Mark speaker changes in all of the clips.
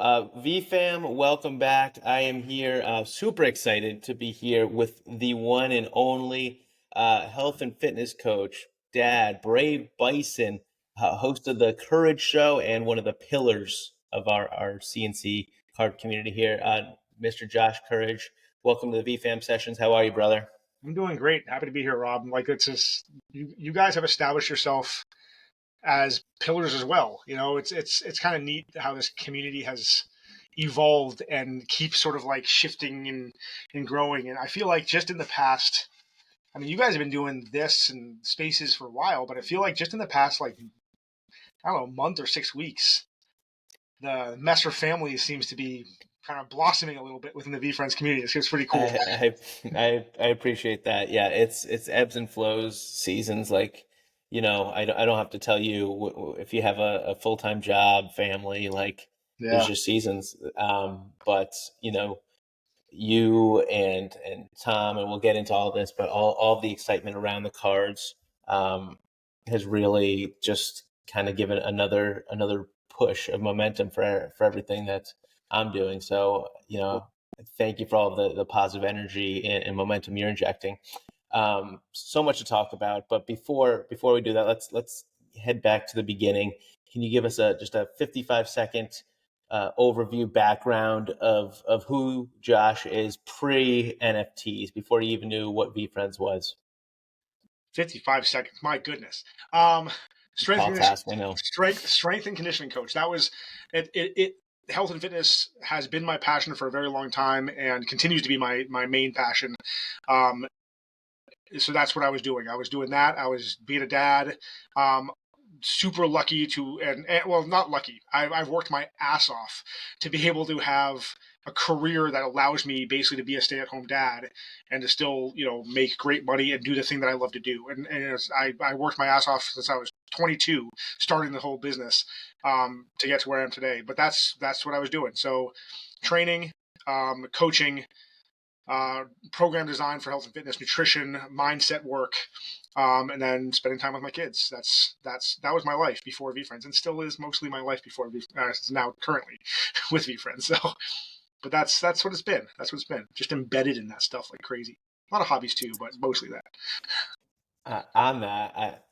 Speaker 1: VeeFam, welcome back. I am here, super excited to be here with the one and only health and fitness coach, Dad, Brave Bison, host of the Courage Show and one of the pillars of our CNC card community here. Mr. Josh Courage, welcome to the VeeFam sessions. How are you, brother?
Speaker 2: I'm doing great. Happy to be here, Rob. Like it's just you guys have established yourself as pillars as well. It's kind of neat how this community has evolved and keeps sort of like shifting and growing. And I feel like just in the past, I mean, you guys have been doing this and spaces for a while, but I feel like just in the past, like I don't know, month or 6 weeks, the Messer family seems to be kind of blossoming a little bit within the VeeFriends community. It's pretty cool.
Speaker 1: I appreciate that. Yeah, it's ebbs and flows, seasons. Like, I don't have to tell you if you have a full-time job, family, like there's
Speaker 2: Yeah.
Speaker 1: just seasons. But you and Tom, and we'll get into all this, but all the excitement around the cards has really just kind of given another push of momentum for everything that I'm doing. So, thank you for all the positive energy and momentum you're injecting. So much to talk about, but before we do that, let's head back to the beginning. Can you give us just a 55-second overview background of who Josh is pre NFTs, before he even knew what VeeFriends was?
Speaker 2: 55 seconds. My goodness. Um, strength,
Speaker 1: Tall
Speaker 2: and
Speaker 1: task, I know.
Speaker 2: strength and conditioning coach. That was it. Health and fitness has been my passion for a very long time and continues to be my main passion. Um, so that's what I was doing. I was doing that. I was being a dad. Super lucky to, and well, not lucky. I've worked my ass off to be able to have a career that allows me basically to be a stay-at-home dad and to still, make great money and do the thing that I love to do. And I worked my ass off since I was 22, starting the whole business to get to where I am today. But that's what I was doing. So training, coaching, uh, program design for health and fitness, nutrition, mindset work, and then spending time with my kids. That was my life before VeeFriends, and still is mostly my life before now currently with VeeFriends. So, but that's what it's been. That's what it's been. Just embedded in that stuff like crazy. A lot of hobbies too, but mostly that.
Speaker 1: On that,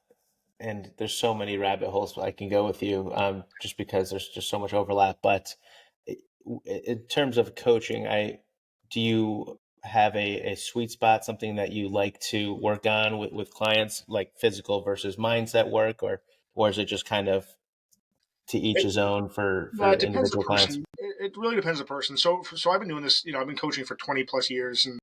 Speaker 1: and there's so many rabbit holes I can go with you, just because there's just so much overlap. But in terms of coaching, do you have a sweet spot, something that you like to work on with clients, like physical versus mindset work, or is it just kind of to each
Speaker 2: It,
Speaker 1: his own
Speaker 2: it
Speaker 1: for
Speaker 2: depends the
Speaker 1: individual clients?
Speaker 2: person. It really depends the person. So I've been doing this. I've been coaching for 20 plus years, and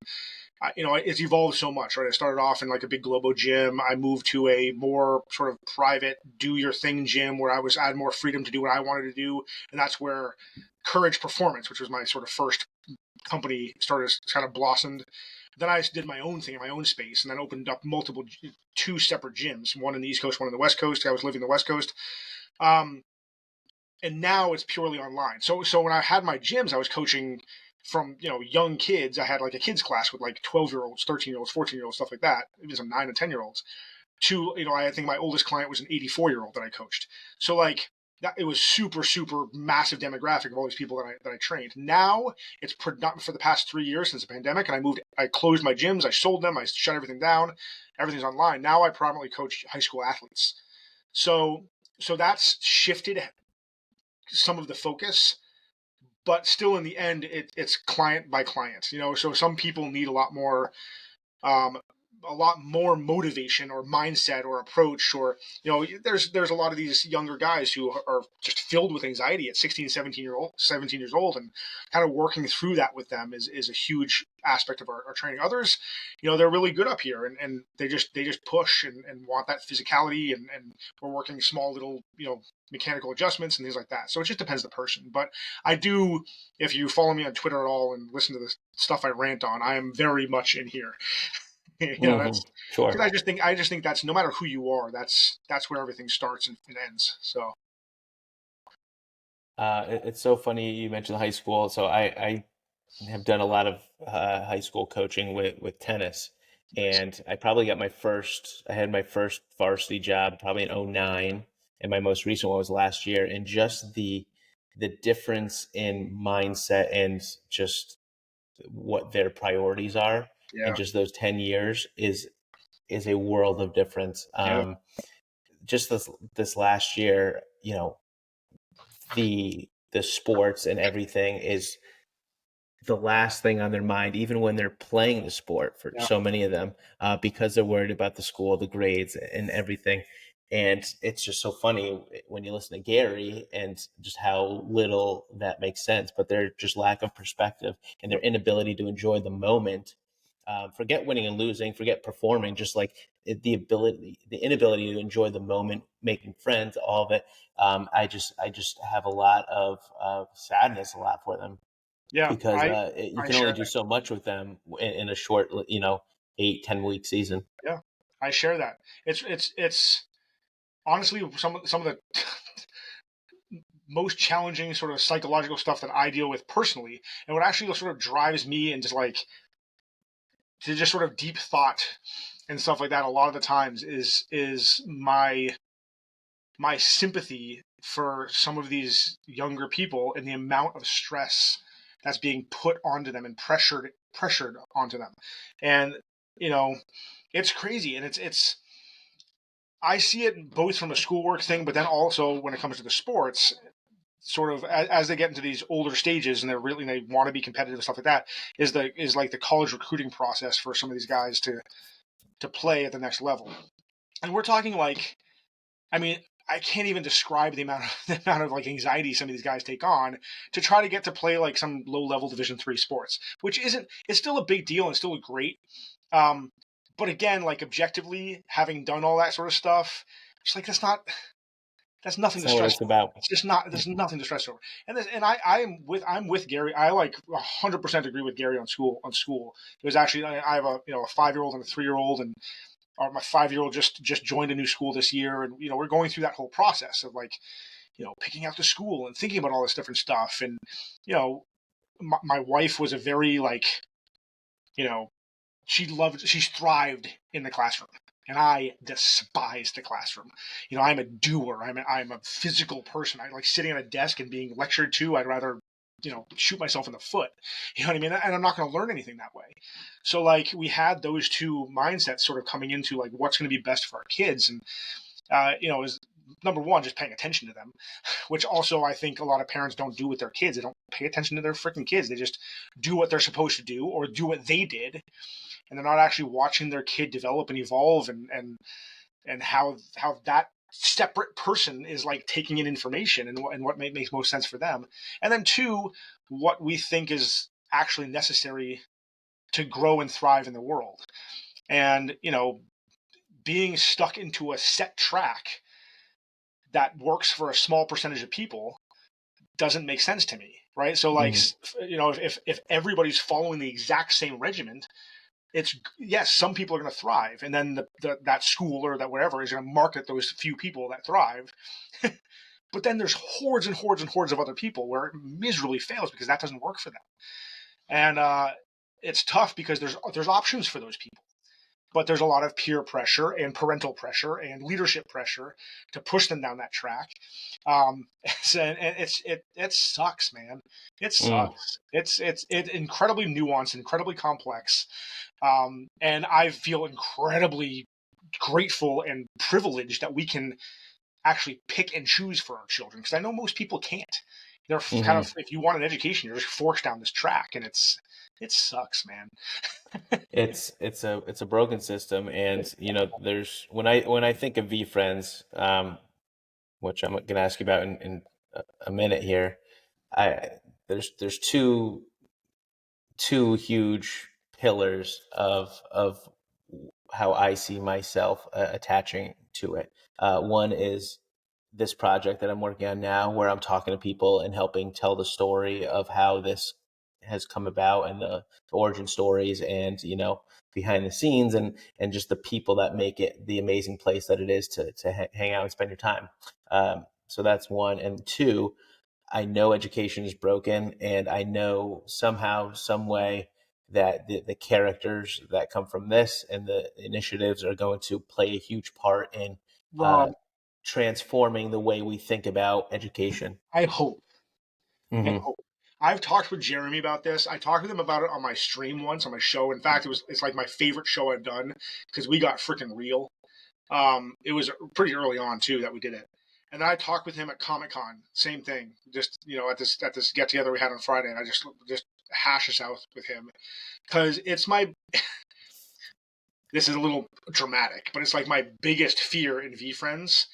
Speaker 2: it's evolved so much, right? I started off in like a big global gym. I moved to a more sort of private, do your thing gym where I had more freedom to do what I wanted to do, and that's where Courage Performance, which was my sort of first company, started kind of blossomed. Then I did my own thing in my own space, and then opened up two separate gyms, one in the East Coast, one in the West Coast. I was living the West Coast. Um, and now it's purely online. So when I had my gyms, I was coaching from young kids. I had like a kids class with like 12-year-olds, 13-year-olds, 14-year-olds, stuff like that. Even some 9 and 10-year-olds. To I think my oldest client was an 84-year-old that I coached. So like that, it was super massive demographic of all these people that I trained. Now it's not for the past 3 years since the pandemic, and I closed my gyms, I sold them, I shut everything down, everything's online. Now I primarily coach high school athletes. So so that's shifted some of the focus, but still in the end it's client by client. So some people need um, a lot more motivation or mindset or approach, or there's a lot of these younger guys who are just filled with anxiety at 16, 17 years old, and kind of working through that with them is a huge aspect of our training. Others, they're really good up here, and they just push and want that physicality, and we're working small little mechanical adjustments and things like that. So it just depends the person. But I do, if you follow me on Twitter at all and listen to the stuff I rant on, I am very much in here. That's because
Speaker 1: Sure.
Speaker 2: I just think that's, no matter who you are, that's where everything starts and ends. So
Speaker 1: It's so funny you mentioned high school. So I have done a lot of high school coaching with tennis,
Speaker 2: nice.
Speaker 1: and I had my first varsity job probably in '09, and my most recent one was last year. And just the difference in mindset and just what their priorities are in
Speaker 2: Yeah.
Speaker 1: just those 10 years is a world of difference.
Speaker 2: Yeah.
Speaker 1: Just this last year, the sports and everything is the last thing on their mind, even when they're playing the sport for
Speaker 2: Yeah.
Speaker 1: so many of them, because they're worried about the school, the grades, and everything. And it's just so funny when you listen to Gary and just how little that makes sense, but their just lack of perspective and their inability to enjoy the moment. Forget winning and losing, forget performing, just like the inability to enjoy the moment, making friends, all of it. I just have a lot of sadness, a lot for them
Speaker 2: Yeah.
Speaker 1: because you
Speaker 2: I
Speaker 1: can only
Speaker 2: share
Speaker 1: do
Speaker 2: that.
Speaker 1: so much with them in a short, 8-10 week season.
Speaker 2: Yeah. I share that. It's honestly some of the most challenging sort of psychological stuff that I deal with personally, and what actually sort of drives me and just like to just sort of deep thought and stuff like that. A lot of the times is my sympathy for some of these younger people and the amount of stress that's being put onto them and pressured onto them, and you know, it's crazy, and it's I see it both from a schoolwork thing, but then also when it comes to the sports, sort of as they get into these older stages and they want to be competitive and stuff like that, is like the college recruiting process for some of these guys to play at the next level. And we're talking like, I mean, I can't even describe the amount of like anxiety some of these guys take on to try to get to play like some low level Division 3 sports, which isn't it's still a big deal and still great. Um, but again, like objectively, having done all that sort of stuff, it's like that's nothing
Speaker 1: It's
Speaker 2: to
Speaker 1: not what
Speaker 2: stress
Speaker 1: it's
Speaker 2: over.
Speaker 1: about.
Speaker 2: It's just not. There's nothing to stress over. And I'm with Gary. I like 100% agree with Gary on school. It was actually I have a 5-year-old and a 3-year-old, and my 5-year-old just joined a new school this year, and we're going through that whole process of like picking out the school and thinking about all this different stuff. And you know my wife was a very like you know she's thrived in the classroom, and I despise the classroom. I'm a doer. I'm a physical person. I like sitting at a desk and being lectured to. I'd rather shoot myself in the foot. You know what I mean? And I'm not going to learn anything that way. So like we had those two mindsets sort of coming into like what's going to be best for our kids, and is number one just paying attention to them, which also I think a lot of parents don't do with their kids. They don't pay attention to their freaking kids. They just do what they're supposed to do or do what they did, and they're not actually watching their kid develop and evolve, and how that separate person is like taking in information and what makes most sense for them, and then two, what we think is actually necessary to grow and thrive in the world. And being stuck into a set track that works for a small percentage of people doesn't make sense to me, right? So like
Speaker 1: Mhm.
Speaker 2: if everybody's following the exact same regimen, it's yes, some people are going to thrive, and then that school or that wherever is going to market those few people that thrive. But then there's hordes and hordes and hordes of other people where it miserably fails because that doesn't work for them, and it's tough because there's options for those people, but there's a lot of peer pressure and parental pressure and leadership pressure to push them down that track. And it sucks, man. It
Speaker 1: Mm.
Speaker 2: sucks. It's incredibly nuanced, incredibly complex, and I feel incredibly grateful and privileged that we can actually pick and choose for our children, because I know most people can't. They're kind
Speaker 1: Hmm.
Speaker 2: of, if you want an education, you're just forced down this track, and it sucks, man.
Speaker 1: It's a broken system, and there's when I think of VeeFriends, which I'm going to ask you about in a minute here. I there's two huge pillars of how I see myself attaching to it. One is this project that I'm working on now, where I'm talking to people and helping tell the story of how this has come about and the origin stories and behind the scenes and just the people that make it the amazing place that it is to hang out and spend your time. So that's one, and two, I know education is broken, and I know somehow, some way that the characters that come from this and the initiatives are going to play a huge part in uh,
Speaker 2: Well,
Speaker 1: transforming the way we think about education.
Speaker 2: I hope. and
Speaker 1: Mm-hmm.
Speaker 2: hope. I've talked with Jeremy about this. I talked with him about it on my stream once on my show. In fact, it's like my favorite show I've done because we got freaking real. It was pretty early on too that we did it. And then I talked with him at Comic Con, same thing. Just at this get together we had on Friday, and I just hash this out with him because it's my. This is a little dramatic, but it's like my biggest fear in VeeFriends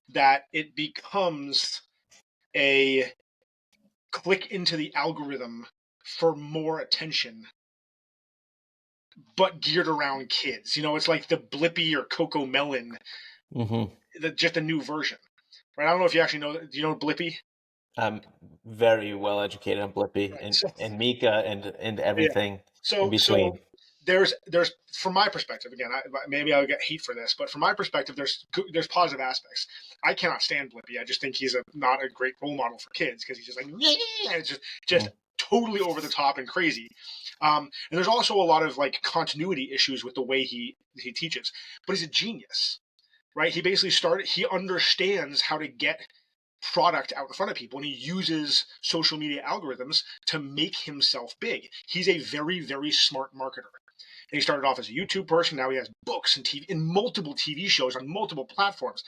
Speaker 2: that it becomes a click into the algorithm for more attention, but geared around kids. It's like the Blippy or Coco Melon,
Speaker 1: Mm-hmm.
Speaker 2: just a new version. Right? I don't know if you actually know. Do you know Blippy?
Speaker 1: I'm very well educated on Blippi
Speaker 2: Right. So
Speaker 1: and Mika and
Speaker 2: yeah.
Speaker 1: everything in
Speaker 2: So
Speaker 1: between.
Speaker 2: there's from my perspective again. Maybe I'll get hate for this, but from my perspective, there's positive aspects. I cannot stand Blippi. I just think he's not a great role model for kids because he's just like yeah, it's just
Speaker 1: Mm.
Speaker 2: totally over the top and crazy. And there's also a lot of like continuity issues with the way he teaches, but he's a genius, right? He basically he understands how to get product out in front of people, and he uses social media algorithms to make himself big. He's a very, very smart marketer. And he started off as a YouTube person. Now he has books and TV and multiple TV shows on multiple platforms.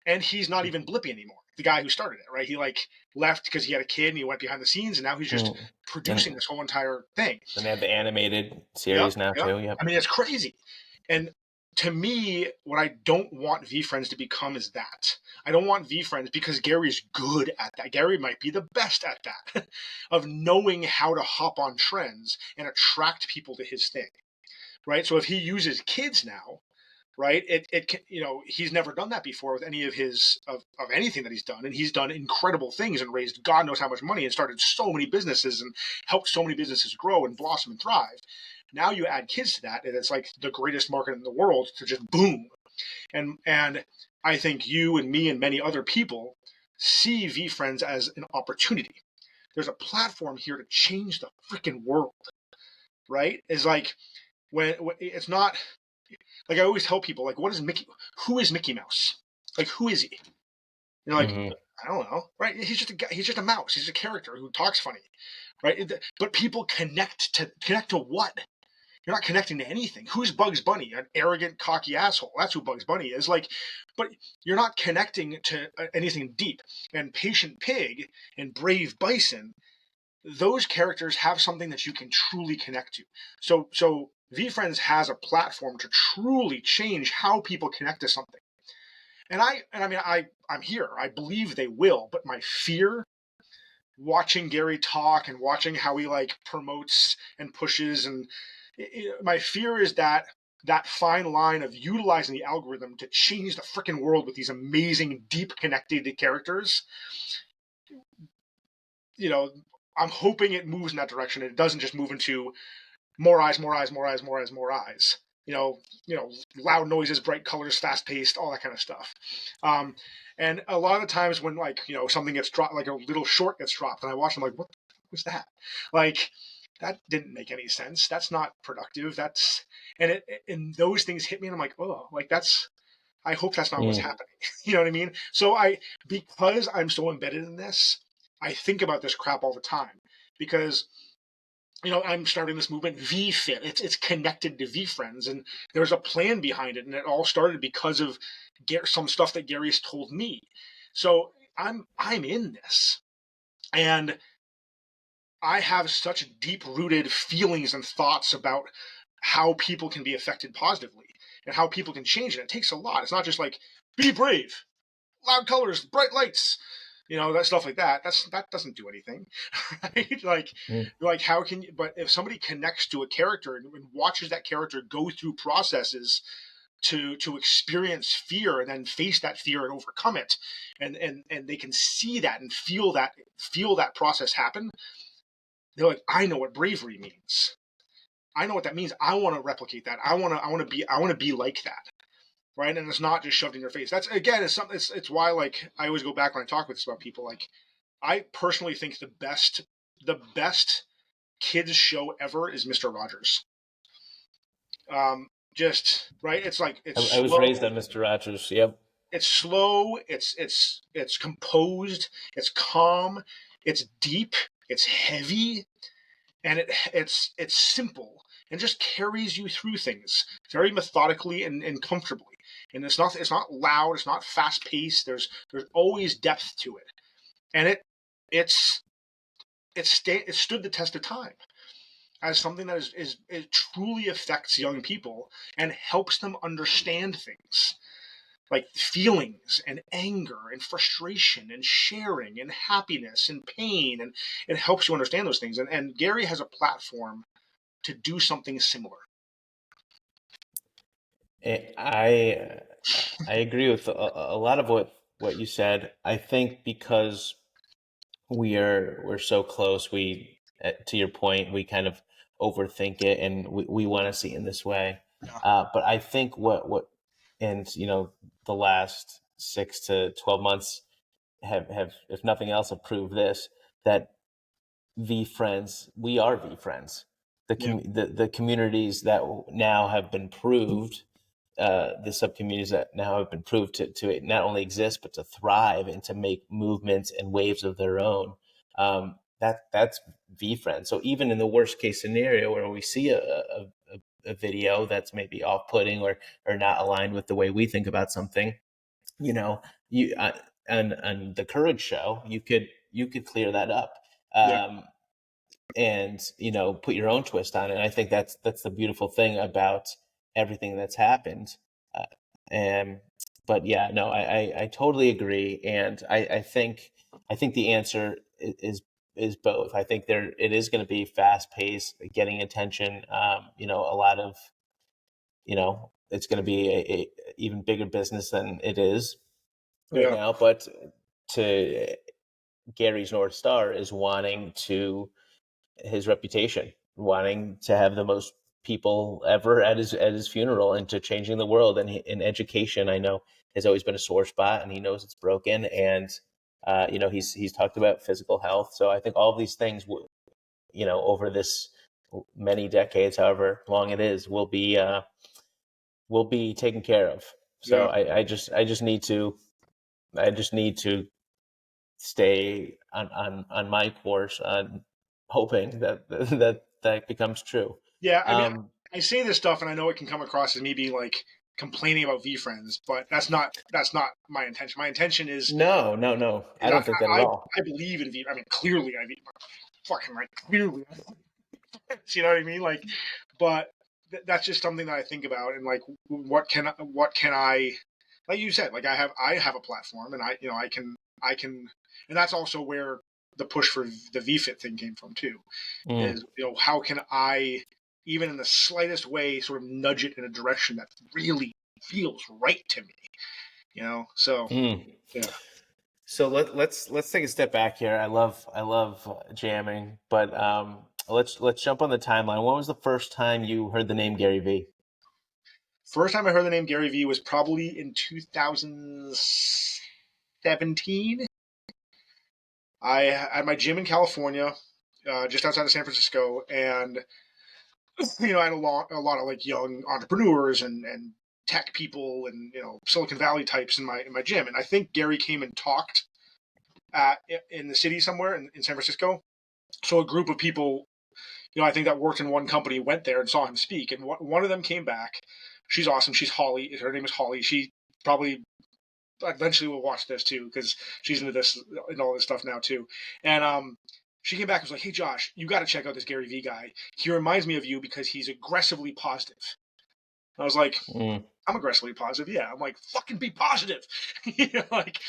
Speaker 2: And he's not even Blippy anymore. The guy who started it, right? He like left because he had a kid and he went behind the scenes, and now he's just
Speaker 1: Mm.
Speaker 2: producing
Speaker 1: And
Speaker 2: this whole entire thing.
Speaker 1: then they have the animated
Speaker 2: Yep,
Speaker 1: series now
Speaker 2: yep.
Speaker 1: too. Yep.
Speaker 2: I mean, it's crazy. And to me, what I don't want VeeFriends to become is that. I don't want VeeFriends because Gary's good at that. Gary might be the best at that, of knowing how to hop on trends and attract people to his thing, right? So if he uses kids now, right, he's never done that before with any of his of anything that he's done, and he's done incredible things and raised God knows how much money and started so many businesses and helped so many businesses grow and blossom and thrive. Now you add kids to that, and it's like the greatest market in the world to just boom. And I think you and me and many other people see VeeFriends as an opportunity. There's a platform here to change the freaking world, right? It's like when it's not like I always tell people, like, what is Mickey? Who is Mickey Mouse? Like, who is he? You're like,
Speaker 1: Mm-hmm.
Speaker 2: I don't know, right? He's just a guy, he's just a mouse. He's a character who talks funny, right? But people connect to what? You're not connecting to anything. Who's Bugs Bunny? An arrogant, cocky asshole. That's who Bugs Bunny is. Like, but you're not connecting to anything deep. And Patient Pig and Brave Bison, those characters have something that you can truly connect to. So VeeFriends has a platform to truly change how people connect to something. I'm here. I believe they will, but my fear watching Gary talk and watching how he like promotes and pushes and my fear is that fine line of utilizing the algorithm to change the freaking world with these amazing deep connected characters. You know, I'm hoping it moves in that direction and it doesn't just move into more eyes, more eyes, more eyes, more eyes, more eyes. Loud noises, bright colors, fast paced, all that kind of stuff. Um, and a lot of the times when something gets dropped, like a little short gets dropped, and I watch, I'm like, what was that? Like that didn't make any sense. That's not productive. And those things hit me, and I'm like, oh, like that's. I hope that's not what's
Speaker 1: Mm.
Speaker 2: happening. You know what I mean? So because I'm so embedded in this, I think about this crap all the time because I'm starting this movement, VeeFit. It's connected to VeeFriends, and there's a plan behind it, and it all started because of some stuff that Gary's told me. So I'm in this, and I have such deep rooted feelings and thoughts about how people can be affected positively and how people can change it. It takes a lot. It's not just like be brave, loud colors, bright lights, that stuff like that. That doesn't do anything, right?
Speaker 1: Mm.
Speaker 2: Like how can you? But if somebody connects to a character and watches that character go through processes to experience fear and then face that fear and overcome it, and they can see that and feel that process happen, they're like, I know what bravery means. I know what that means. I want to replicate that. I want to be like that, right? And it's not just shoved in your face. That's again, it's something. It's why like I always go back when I talk with this about people. Like I personally think the best kids show ever is Mister Rogers. Just right. It's like it's
Speaker 1: I was raised
Speaker 2: slow.
Speaker 1: on Mr. Rogers. Yep.
Speaker 2: It's slow. It's composed. It's calm. It's deep. It's heavy, and it's simple and just carries you through things very methodically and comfortably. And it's not loud, it's not fast paced. There's always depth to it, and it's it stood the test of time as something that it truly affects young people and helps them understand things like feelings and anger and frustration and sharing and happiness and pain, and it helps you understand those things. And Gary has a platform to do something similar.
Speaker 1: I I agree with a lot of what you said. I think because we're so close, we to your point, we kind of overthink it, and we want to see it in this way.
Speaker 2: Yeah.
Speaker 1: But I think what and the last 6 to 12 months have, if nothing else, have proved this, that VeeFriends, we are VeeFriends.
Speaker 2: Yeah.
Speaker 1: The communities that now have been proved, the sub communities that now have been proved to not only exist but to thrive and to make movements and waves of their own. That's VeeFriends. So even in the worst case scenario where we see a video that's maybe off putting or not aligned with the way we think about something, you know, you on the Courage Show, you could clear that up.
Speaker 2: Yeah.
Speaker 1: Um, and put your own twist on it. And I think that's the beautiful thing about everything that's happened. And but yeah, no, I totally agree, and I think the answer is both. I think there it is going to be fast paced, getting attention. A lot of it's going to be a even bigger business than it is right
Speaker 2: Yeah.
Speaker 1: now. But to Gary's North Star is wanting to his reputation, wanting to have the most people ever at his funeral, and to changing the world. And in education, I know, has always been a sore spot, and he knows it's broken. And he's talked about physical health. So I think all of these things, over this many decades, however long it is, will be taken care of. So
Speaker 2: Yeah.
Speaker 1: I just need to stay on my course, on hoping that becomes true.
Speaker 2: Yeah. I mean,
Speaker 1: Um,
Speaker 2: I say this stuff, and I know it can come across as me being like complaining about VeeFriends, but that's not my intention. My intention
Speaker 1: no, no, no, I
Speaker 2: is I
Speaker 1: don't think that at
Speaker 2: I,
Speaker 1: all.
Speaker 2: I believe in V. I mean, clearly, fucking like clearly. You know what I mean? Like, but that's just something that I think about, and like, what can I, like you said, like I have a platform, and I can, and that's also where the push for the VeeFit thing came from too.
Speaker 1: Mm,
Speaker 2: Is how can I, even in the slightest way, sort of nudge it in a direction that really feels right to me. So
Speaker 1: mm.
Speaker 2: yeah.
Speaker 1: So let's take a step back here. I love jamming, but let's jump on the timeline. When was the first time you heard the name Gary V?
Speaker 2: First time I heard the name Gary Vee was probably in 2017. I had my gym in California, just outside of San Francisco, and I had a lot of like young entrepreneurs and tech people and Silicon Valley types in my gym, and I think Gary came and talked in the city somewhere in San Francisco. So a group of people, I think that worked in one company went there and saw him speak, and one of them came back. She's awesome. She's Holly. Her name is Holly. She probably eventually will watch this too because she's into this and all this stuff now too. And she came back and was like, "Hey Josh, you got to check out this Gary Vee guy. He reminds me of you because he's aggressively positive." And I was like,
Speaker 1: Mm,
Speaker 2: "I'm aggressively positive, yeah." I'm like, "Fucking be positive," like.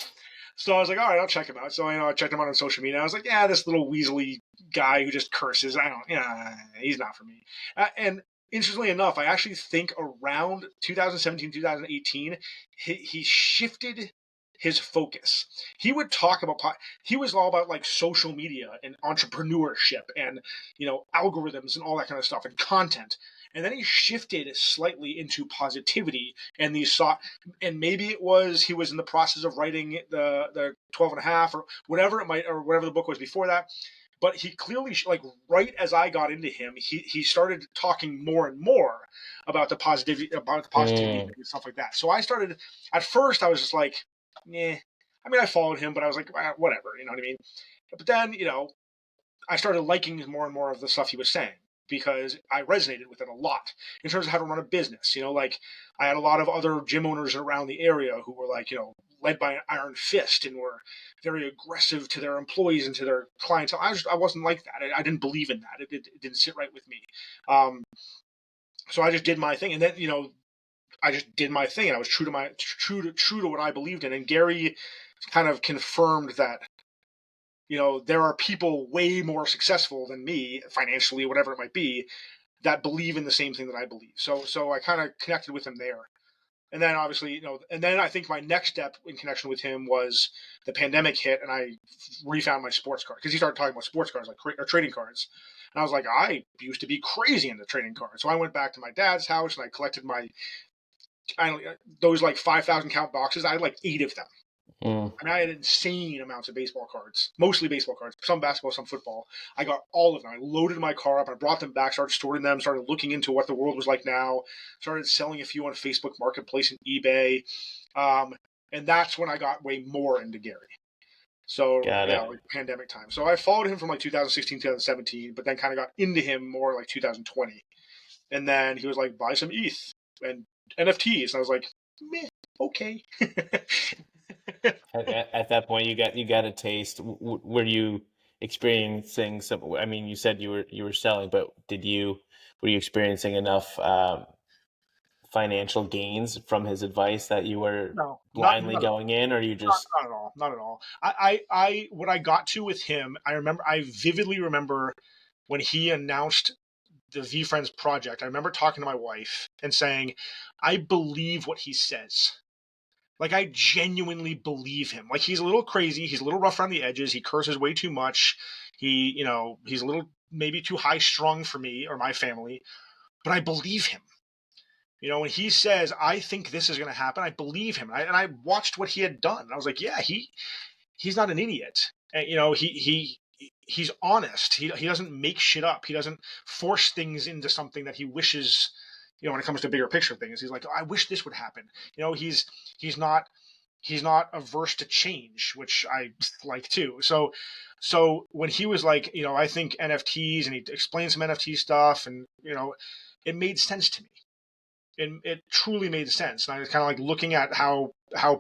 Speaker 2: So I was like, "All right, I'll check him out." So I checked him out on social media. I was like, "Yeah, this little weaselly guy who just curses. I don't. Yeah, he's not for me." And interestingly enough, I actually think around 2017, 2018, he shifted his focus. He would talk about he was all about like social media and entrepreneurship and algorithms and all that kind of stuff and content. And then he shifted slightly into positivity and these saw, and maybe it was he was in the process of writing the 12 and a half or whatever it might, or whatever the book was before that. But he clearly, like right as I got into him, he started talking more and more about the positivity
Speaker 1: mm,
Speaker 2: thing and stuff like that. So I started, at first I was just like, yeah. I mean, I followed him, but I was like, whatever, you know what I mean? But then, I started liking more and more of the stuff he was saying because I resonated with it a lot in terms of how to run a business. Like I had a lot of other gym owners around the area who were like, led by an iron fist and were very aggressive to their employees and to their clientele. I wasn't like that. I didn't believe in that. It didn't sit right with me. Um, so I just did my thing, and then I just did my thing, and I was true to what I believed in. And Gary kind of confirmed that there are people way more successful than me financially, whatever it might be, that believe in the same thing that I believe. So I kind of connected with him there. And then obviously, and then I think my next step in connection with him was the pandemic hit, and I refound my sports card because he started talking about sports cards, like or trading cards. And I was like, I used to be crazy into trading cards. So I went back to my dad's house and I collected those like 5,000 count boxes. I had like 8 of them.
Speaker 1: Mm.
Speaker 2: I mean, I had insane amounts of baseball cards, mostly baseball cards, some basketball, some football. I got all of them. I loaded my car up. I brought them back, started storing them, started looking into what the world was like now, started selling a few on Facebook Marketplace and eBay. And that's when I got way more into Gary. So,
Speaker 1: Got
Speaker 2: yeah,
Speaker 1: it.
Speaker 2: like pandemic time. So I followed him from like 2016, 2017, but then kind of got into him more like 2020. And then he was like, buy some ETH and NFTs. And I was like, meh, okay.
Speaker 1: At that point, you got a taste. Were you experiencing some? I mean, you said you were selling, but were you experiencing enough financial gains from his advice that you were
Speaker 2: No,
Speaker 1: blindly
Speaker 2: not at all.
Speaker 1: going in, or you just?
Speaker 2: Not at all. Not at all. What I got to with him, I vividly remember when he announced the VeeFriends project. I remember talking to my wife and saying, I believe what he says. Like, I genuinely believe him. Like, he's a little crazy. He's a little rough around the edges. He curses way too much. He's a little maybe too high strung for me or my family, but I believe him. When he says, I think this is going to happen, I believe him. And I watched what he had done. And I was like, yeah, he's not an idiot. And, he's honest. He doesn't make shit up. He doesn't force things into something that he wishes. When it comes to bigger picture things, he's like, oh, I wish this would happen. He's not averse to change, which I like too. So when he was like, I think NFTs, and he explained some NFT stuff, and it made sense to me. It truly made sense. And I was kind of like looking at how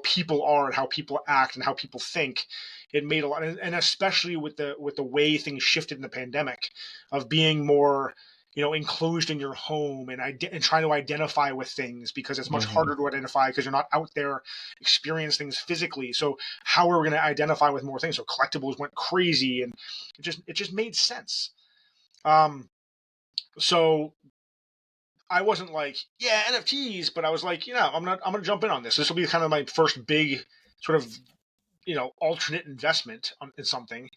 Speaker 2: people are and how people act and how people think. It made a lot, and especially with the way things shifted in the pandemic, of being more enclosed in your home and trying to identify with things, because it's much
Speaker 1: Mhm.
Speaker 2: harder to identify because you're not out there experience things physically. So how are we going to identify with more things? So collectibles went crazy, and it just made sense. So I wasn't like, yeah, NFTs, but I was like, I'm gonna jump in on this. This will be kind of my first big sort of alternate investment in something.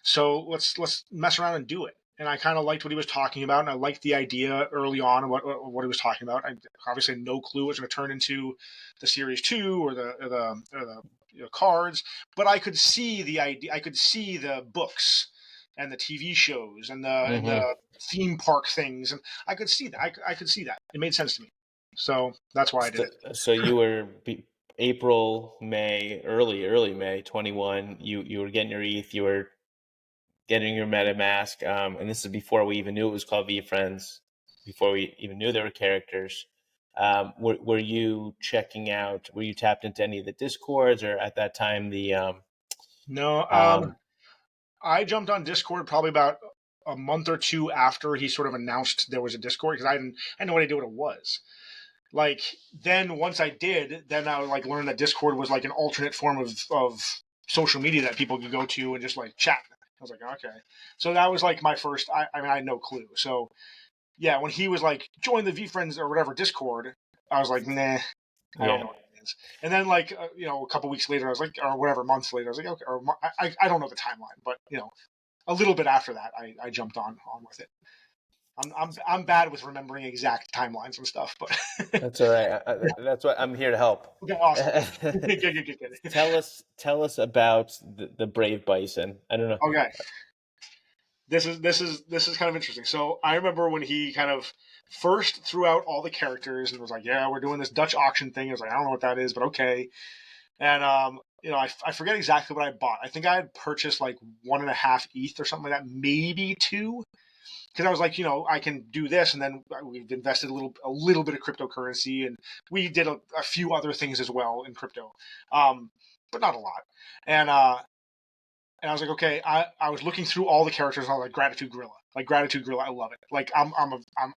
Speaker 2: So let's mess around and do it. And I kind of liked what he was talking about, and I liked the idea early on of what he was talking about. I obviously had no clue it was going to turn into the Series 2 or the cards, but I could see the idea. I could see the books and the TV shows and the
Speaker 1: Mhm.
Speaker 2: theme park things, and I could see that. I could see that. It made sense to me. So that's why I did
Speaker 1: So,
Speaker 2: it.
Speaker 1: so you were April, May, early May 21. You were getting your ETH. You were getting your MetaMask, and this is before we even knew it was called VeeFriends, before we even knew there were characters. Were you checking out? Were you tapped into any of the discords, or at that time the
Speaker 2: No,
Speaker 1: um,
Speaker 2: I jumped on Discord probably about a month or two after he sort of announced there was a Discord, because I had no idea what it was. Like, then once I did, then I like learned that Discord was like an alternate form of social media that people could go to and just like chat. I was like, okay. So that was like my first. I mean, I had no clue. So yeah, when he was like, join the VeeFriends or whatever Discord, I was like, nah, I don't
Speaker 1: yeah.
Speaker 2: know what it is. And then like a couple weeks later, I was like, or whatever, months later, I was like, okay, or I don't know the timeline, but a little bit after that, I jumped on with it. I'm bad with remembering exact timelines and stuff, but
Speaker 1: That's all right. That's what I'm here to help.
Speaker 2: okay, awesome. Good.
Speaker 1: Tell us about the Brave Bison. I don't know.
Speaker 2: Okay, this is kind of interesting. So I remember when he kind of first threw out all the characters and was like, "Yeah, we're doing this Dutch auction thing." I was like, "I don't know what that is, but okay." And I forget exactly what I bought. I think I had purchased like 1.5 ETH or something like that, maybe two, because I was like, I can do this, and then we've invested a little bit of cryptocurrency, and we did a few other things as well in crypto, but not a lot. And I was like, okay, I was looking through all the characters, and I was like, Gratitude Gorilla. Like Gratitude Gorilla, I love it. Like I'm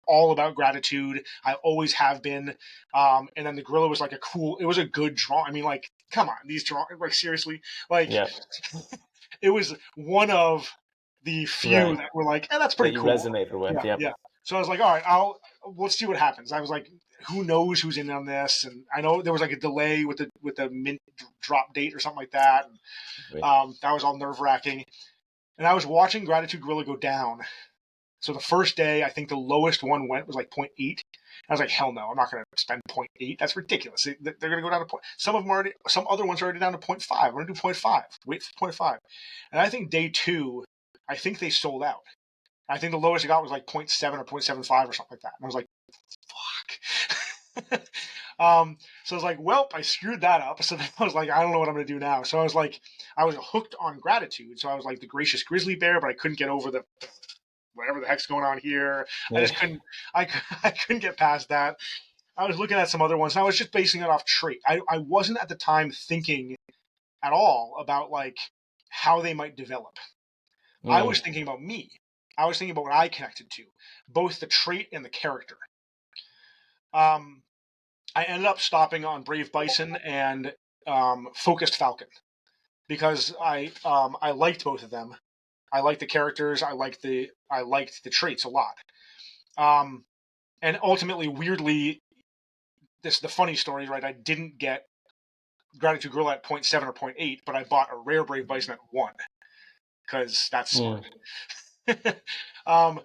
Speaker 2: all about gratitude. I always have been. And then the gorilla was like it was a good draw. I mean, like, come on, these draw, like seriously, like
Speaker 1: Yeah.
Speaker 2: it was one of the few
Speaker 1: Right.
Speaker 2: that were like, that's
Speaker 1: That
Speaker 2: pretty
Speaker 1: you
Speaker 2: cool.
Speaker 1: resonated with.
Speaker 2: Yeah,
Speaker 1: Yep.
Speaker 2: yeah. So I was like, all right, let's see what happens. I was like, who knows who's in on this? And I know there was like a delay with the mint drop date or something like that. And,
Speaker 1: Right.
Speaker 2: that was all nerve wracking. And I was watching Gratitude Gorilla go down. So the first day, I think the lowest one went was like 0.8. I was like, hell no, I'm not going to spend 0.8. That's ridiculous. They're going to go down to point. Some other ones are already down to 0.5. I'm going to do 0.5. Wait for 0.5. And I think day two, I think they sold out. I think the lowest I got was like 0.7 or 0.75 or something like that. And I was like, fuck. So I was like, well, I screwed that up. So then I was like, I don't know what I'm going to do now. So I was like, I was hooked on gratitude. So I was like the gracious grizzly bear, but I couldn't get over the whatever the heck's going on here. I
Speaker 1: Yeah.
Speaker 2: just couldn't. I couldn't get past that. I was looking at some other ones. And I was just basing it off trait. I wasn't at the time thinking at all about like how they might develop. I
Speaker 1: Mm.
Speaker 2: was thinking about me. I was thinking about what I connected to, both the trait and the character. Um, I ended up stopping on Brave Bison and Focused Falcon because I liked both of them. I liked the characters. I liked the traits a lot. Um, and ultimately, weirdly, this the funny story, right? I didn't get Gratitude Gorilla at 0.7 or 0.8, but I bought a rare Brave Bison at 1 because that's smart.
Speaker 1: Mm.
Speaker 2: um,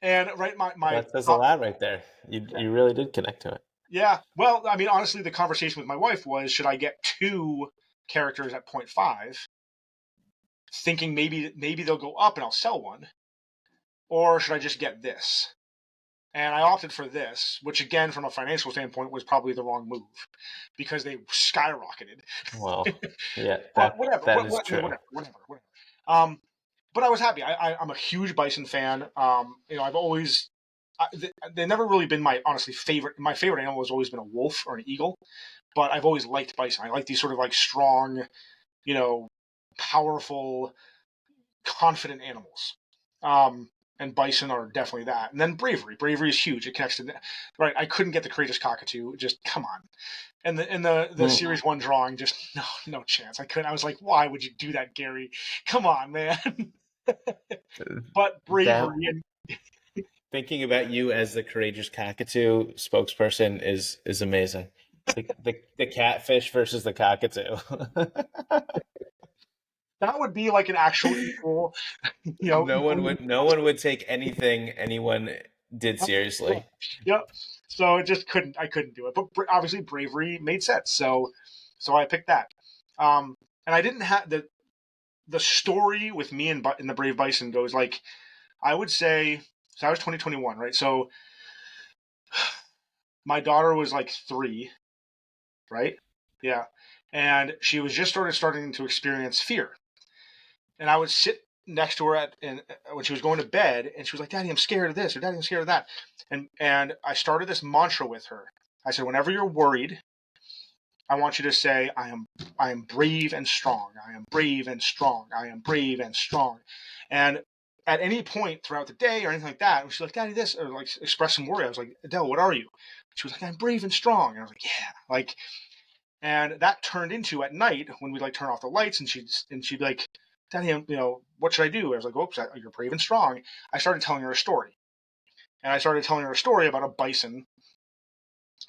Speaker 2: and right, my
Speaker 1: That says a
Speaker 2: top,
Speaker 1: lot right there. You really did connect to it.
Speaker 2: yeah. Well, I mean, honestly, the conversation with my wife was, should I get two characters at 0.5, thinking maybe they'll go up and I'll sell one, or should I just get this? And I opted for this, which again, from a financial standpoint, was probably the wrong move because they skyrocketed.
Speaker 1: Well, yeah,
Speaker 2: But whatever,
Speaker 1: that is
Speaker 2: I mean,
Speaker 1: true.
Speaker 2: whatever. Um, but I was happy. I'm a huge Bison fan. I've always they've never really been my honestly favorite. My favorite animal has always been a wolf or an eagle, but I've always liked bison. I like these sort of like strong, you know, powerful, confident animals. And bison are definitely that. And then bravery. Bravery is huge. It connects to right. I couldn't get the courageous cockatoo. Just come on. And the
Speaker 1: Mm.
Speaker 2: series one drawing, just no chance. I couldn't. I was like, why would you do that, Gary? Come on, man. But
Speaker 1: That
Speaker 2: bravery and
Speaker 1: thinking about you as the courageous cockatoo spokesperson is amazing. The catfish versus the cockatoo.
Speaker 2: that would be like an actual equal, equal.
Speaker 1: No one would take anything anyone did
Speaker 2: Yeah,
Speaker 1: seriously.
Speaker 2: yep. So it just couldn't. I couldn't do it. But obviously, bravery made sense. So I picked that. And I didn't have the story with me and the Brave Bison goes like I would say. So I was 2021, right? So my daughter was like 3, right? Yeah, and she was just starting to experience fear. And I would sit next to her when she was going to bed, and she was like, "Daddy, I'm scared of this," or "Daddy, I'm scared of that." And I started this mantra with her. I said, "Whenever you're worried, I want you to say, I am brave and strong. I am brave and strong. I am brave and strong." And at any point throughout the day or anything like that, she's like, "Daddy, this," or like express some worry. I was like, "Adele, what are you?" She was like, "I'm brave and strong." And I was like, "Yeah," like, and that turned into at night when we'd like turn off the lights, and she'd be like, "Daddy, what should I do?" I was like, "Oops, you're brave and strong." I started telling her a story, and I started telling her a story about a bison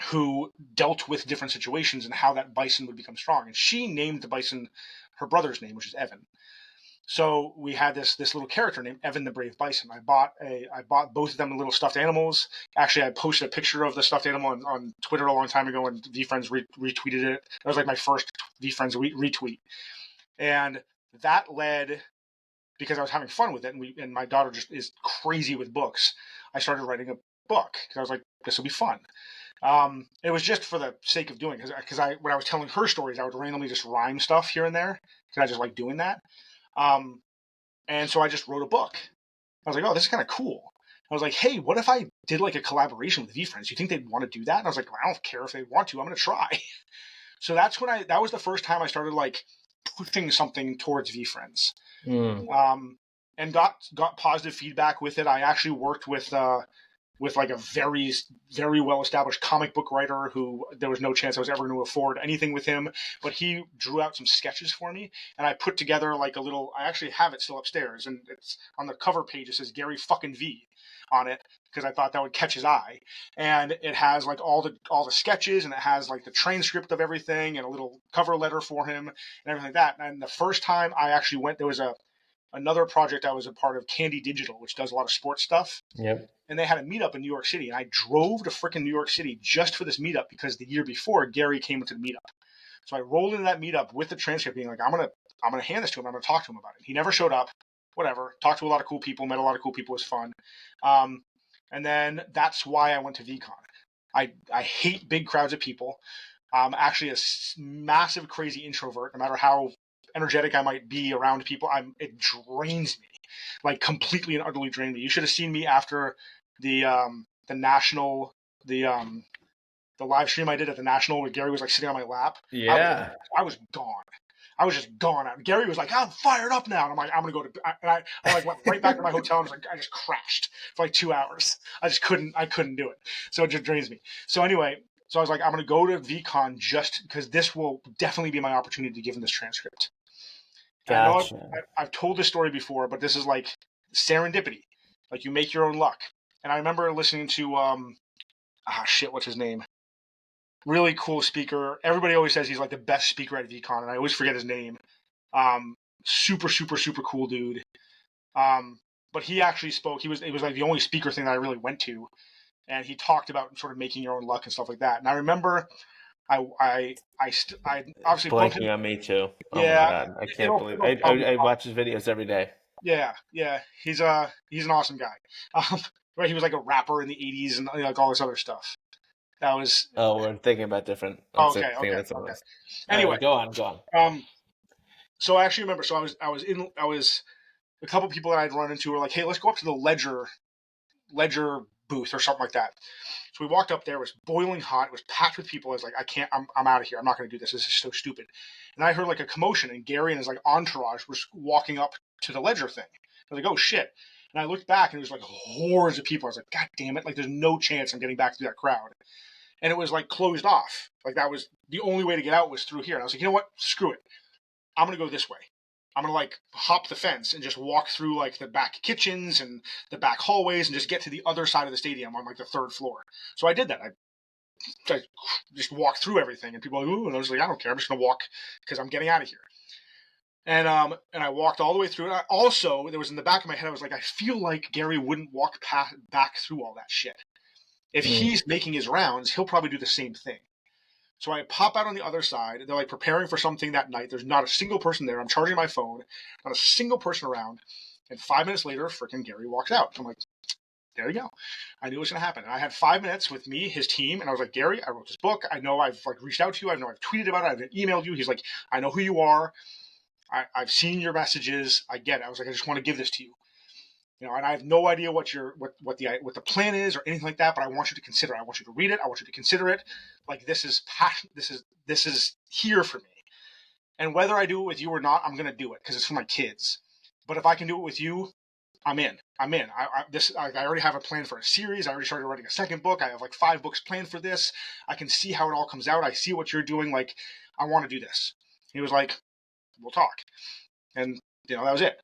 Speaker 2: who dealt with different situations and how that bison would become strong. And she named the bison her brother's name, which is Evan. So we had this little character named Evan the Brave Bison. I bought both of them little stuffed animals. Actually, I posted a picture of the stuffed animal on Twitter a long time ago, and VeeFriends retweeted it. That was like my first VeeFriends retweet, and that led because I was having fun with it, and my daughter just is crazy with books. I started writing a book because I was like, this will be fun. It was just for the sake of doing it, because when I was telling her stories, I would randomly just rhyme stuff here and there because I just like doing that. Um, and so I just wrote a book. I was like, oh, this is kind of cool. I was like, hey, what if I did like a collaboration with VeeFriends? You think they'd want to do that? And I was like, well, I don't care if they want to. I'm going to try. So that was the first time I started like pushing something towards VeeFriends. And got positive feedback with it. I actually worked with like a very very well established comic book writer who there was no chance I was ever going to afford anything with him, but he drew out some sketches for me, and I put together like a little. I actually have it still upstairs, and it's on the cover page. It says Gary fucking V on it because I thought that would catch his eye, and it has like all the sketches, and it has like the transcript of everything, and a little cover letter for him, and everything like that. And the first time I actually went, there was another project I was a part of, Candy Digital, which does a lot of sports stuff.
Speaker 1: Yep.
Speaker 2: And they had a meetup in New York City, and I drove to freaking New York City just for this meetup because the year before Gary came to the meetup. So I rolled into that meetup with the transcript, being like, I'm gonna hand this to him. I'm gonna talk to him about it. He never showed up. Whatever. Talked to a lot of cool people. Met a lot of cool people. It was fun. And then that's why I went to VCon. I hate big crowds of people. I'm actually a massive crazy introvert. No matter how energetic I might be around people, it drains me, like completely and utterly drained me. You should have seen me after the national the live stream I did at the national where Gary was like sitting on my lap.
Speaker 1: Yeah.
Speaker 2: I was gone. I was just gone. Gary was like, I'm fired up now. And I'm like, I'm going to go to, and I like went right back to my hotel. And I just crashed for like 2 hours. I couldn't do it. So it just drains me. So anyway, so I was like, I'm going to go to VCon just because this will definitely be my opportunity to give him this transcript. And I know
Speaker 1: Gotcha.
Speaker 2: I've told this story before, but this is like serendipity. Like you make your own luck. And I remember listening to, what's his name? Really cool speaker. Everybody always says he's like the best speaker at VCon, and I always forget his name. Super, super, super cool dude. But he actually spoke. It was like the only speaker thing that I really went to, and he talked about sort of making your own luck and stuff like that. And I remember, I
Speaker 1: It's
Speaker 2: obviously bumped him.
Speaker 1: blanking on me too. Oh my
Speaker 2: Yeah,
Speaker 1: God. I can't
Speaker 2: it'll
Speaker 1: believe
Speaker 2: it'll probably
Speaker 1: I
Speaker 2: pop.
Speaker 1: watch his videos every day.
Speaker 2: Yeah, yeah. He's an awesome guy. Right, he was like a rapper in the '80s and like all this other stuff. That was
Speaker 1: Oh, we're thinking about different. I'm
Speaker 2: okay,
Speaker 1: thinking
Speaker 2: okay,
Speaker 1: about something
Speaker 2: okay.
Speaker 1: else. All
Speaker 2: Anyway,
Speaker 1: right, go on, go on.
Speaker 2: um, so I actually remember. So I was a couple people that I'd run into were like, "Hey, let's go up to the Ledger booth or something like that." So we walked up there. It was boiling hot. It was packed with people. I was like, "I can't. I'm out of here. I'm not going to do this. This is so stupid." And I heard like a commotion, and Gary and his like entourage was walking up to the Ledger thing. I was like, "Oh shit!" And I looked back, and it was like hordes of people. I was like, "God damn it! Like, there's no chance I'm getting back through that crowd." And it was like closed off. Like that was the only way to get out was through here. And I was like, you know what? Screw it. I'm gonna go this way. I'm gonna like hop the fence and just walk through like the back kitchens and the back hallways and just get to the other side of the stadium on like the third floor. So I did that. I just walked through everything, and people were like, ooh, and I was like, I don't care. I'm just gonna walk because I'm getting out of here. And I walked all the way through. And I also, there was in the back of my head, I was like, I feel like Gary wouldn't walk back through all that shit. If
Speaker 1: Mm.
Speaker 2: he's making his rounds, he'll probably do the same thing. So I pop out on the other side. They're like preparing for something that night. There's not a single person there. I'm charging my phone. Not a single person around. And 5 minutes later, freaking Gary walks out. I'm like, there you go. I knew it was going to happen. And I had 5 minutes with me, his team, and I was like, Gary, I wrote this book. I know I've like reached out to you. I know I've tweeted about it. I've emailed you. He's like, I know who you are. I've seen your messages. I get it. I was like, I just want to give this to you. And I have no idea what the plan is or anything like that, but I want you to consider it. I want you to read it. I want you to consider it. Like this is passion. This is here for me. And whether I do it with you or not, I'm gonna do it because it's for my kids. But if I can do it with you, I'm in. I'm in. I already have a plan for a series. I already started writing a second book. I have like 5 books planned for this. I can see how it all comes out. I see what you're doing. Like I want to do this. He was like, we'll talk. And that was it.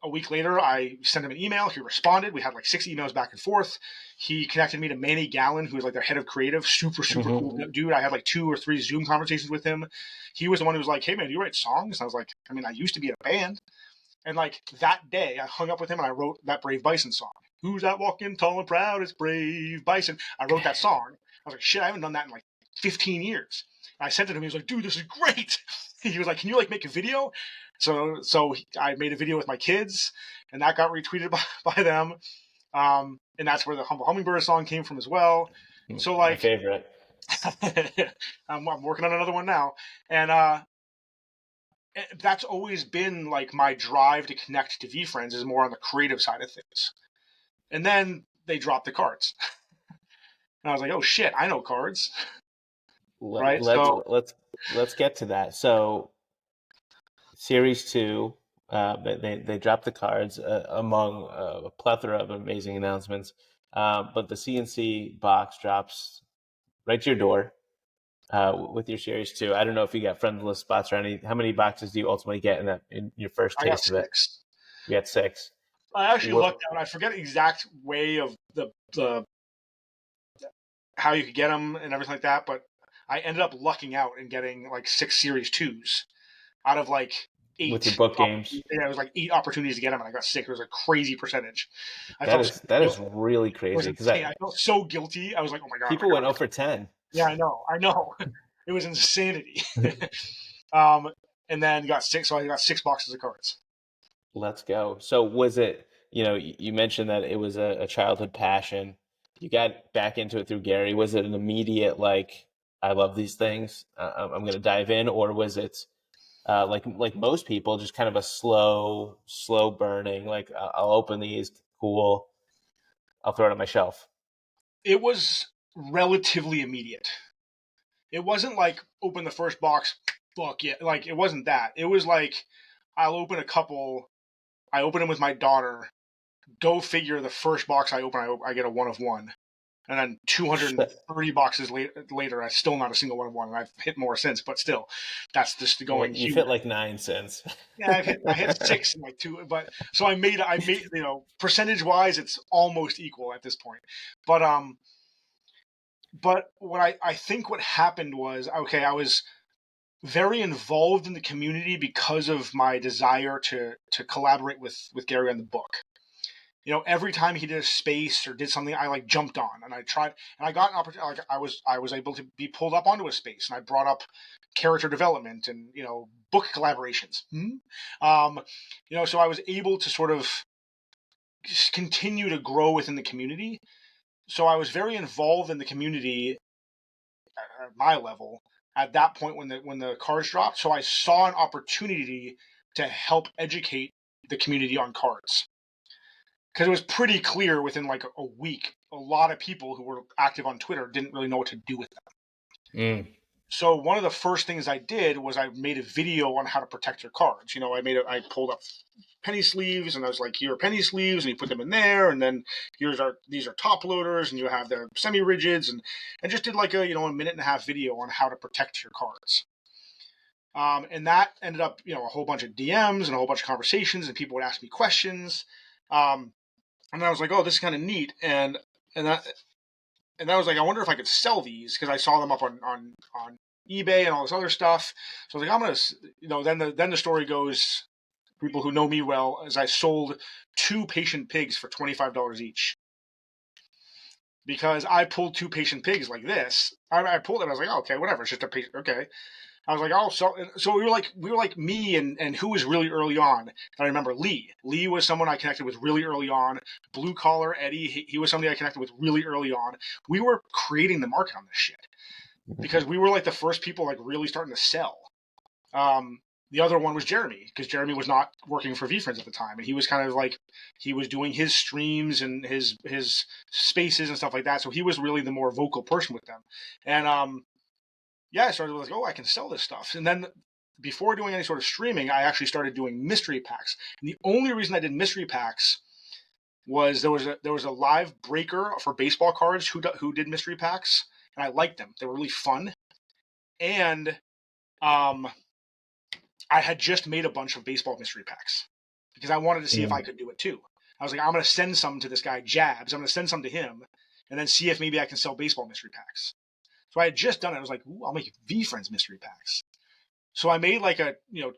Speaker 2: A week later, I sent him an email. He responded. We had like 6 emails back and forth. He connected me to Manny Gallen, who is like their head of creative. Super, super
Speaker 1: Mm-hmm.
Speaker 2: cool dude. I had like 2 or 3 Zoom conversations with him. He was the one who was like, hey, man, do you write songs? And I was like, I mean, I used to be in a band. And like that day, I hung up with him and I wrote that Brave Bison song. Who's that walking tall and proud? It's Brave Bison. I wrote that song. I was like, shit, I haven't done that in like 15 years. And I sent it to him. He was like, dude, this is great. He was like, can you like make a video? So I made a video with my kids, and that got retweeted by them. And that's where the Humble Hummingbird song came from as well. So
Speaker 1: My
Speaker 2: like,
Speaker 1: favorite.
Speaker 2: I'm working on another one now, and that's always been like my drive to connect to VeeFriends is more on the creative side of things. And then they dropped the cards, and I was like, oh shit, I know cards,
Speaker 1: Let,
Speaker 2: right?
Speaker 1: let's
Speaker 2: So
Speaker 1: let's let's get to that. So Series Two, they dropped the cards among a plethora of amazing announcements. But the CNC box drops right to your door with your Series Two. I don't know if you got friend list spots or any. How many boxes do you ultimately get in your first
Speaker 2: I got
Speaker 1: taste of it?
Speaker 2: 6.
Speaker 1: You got 6.
Speaker 2: I actually
Speaker 1: What
Speaker 2: lucked out. I forget the exact way of the how you could get them and everything like that, but I ended up lucking out and getting like 6 Series 2s out of like
Speaker 1: with your
Speaker 2: eight.
Speaker 1: book games?
Speaker 2: Yeah, it was like 8 opportunities to get them, and I got 6. It was a crazy percentage. I
Speaker 1: That
Speaker 2: felt
Speaker 1: is that
Speaker 2: guilty.
Speaker 1: is really
Speaker 2: It was
Speaker 1: crazy because
Speaker 2: insane. I felt so guilty. I was like, oh my god,
Speaker 1: people went 0 for 10.
Speaker 2: yeah, I know. It was insanity. um, and then got 6. So I got 6 boxes of cards.
Speaker 1: Let's go. So was it, you mentioned that it was a childhood passion. You got back into it through Gary. Was it an immediate, like, I love these things, I'm going to dive in, or was it like most people, just kind of a slow burning, like, I'll open these, cool, I'll throw it on my shelf.
Speaker 2: It was relatively immediate. It wasn't like open the first box, fuck yeah. Like it wasn't that. It was like I'll open a couple. I open them with my daughter. Go figure. The first box I open, I get a one of one, and then 230 boxes later, I still not a single one of one. And I've hit more since, but still, that's just the
Speaker 1: Yeah,
Speaker 2: going
Speaker 1: you
Speaker 2: humor.
Speaker 1: fit like 9 cents.
Speaker 2: Yeah, I hit 6 in like 2, but so I made percentage wise, it's almost equal at this point. But what I think what happened was okay. I was very involved in the community because of my desire to collaborate with Gary on the book. Every time he did a space or did something, I like jumped on and I tried and I got an opportunity. Like I was able to be pulled up onto a space and I brought up character development and book collaborations. So I was able to sort of continue to grow within the community. So I was very involved in the community at my level at that point when the cards dropped. So I saw an opportunity to help educate the community on cards because it was pretty clear within like a week. A lot of people who were active on Twitter didn't really know what to do with them.
Speaker 1: Mm.
Speaker 2: So one of the first things I did was I made a video on how to protect your cards. I pulled up penny sleeves and I was like, here are penny sleeves, and you put them in there, and then these are top loaders, and you have the semi rigids, and just did like a minute and a half video on how to protect your cards. And that ended up a whole bunch of DMs and a whole bunch of conversations, and people would ask me questions. And I was like, oh, this is kind of neat, and that and I was like, I wonder if I could sell these because I saw them up on eBay and all this other stuff. So I was like, I'm gonna, then the story goes. People who know me well, as I sold 2 patient pigs for $25 each because I pulled 2 patient pigs like this. I pulled them. I was like, oh, okay, whatever. It's just a patient. Okay. I was like, oh, so we were like me and who was really early on. And I remember Lee. Lee was someone I connected with really early on. Blue collar Eddie, he was somebody I connected with really early on. We were creating the market on this shit because we were like the first people like really starting to sell. The other one was Jeremy because Jeremy was not working for VeeFriends at the time, and he was kind of like he was doing his streams and his spaces and stuff like that. So he was really the more vocal person with them, and yeah, I started like, oh, I can sell this stuff. And then before doing any sort of streaming, I actually started doing mystery packs. And the only reason I did mystery packs was there was a live breaker for baseball cards who did mystery packs, and I liked them. They were really fun, and um, I had just made a bunch of baseball mystery packs because I wanted to see if I
Speaker 1: Mm.
Speaker 2: could do it too. I was like, I'm going to send some to this guy Jabs. I'm going to send some to him, and then see if maybe I can sell baseball mystery packs. So I had just done it. I was like, ooh, I'll make VeeFriends mystery packs. So I made like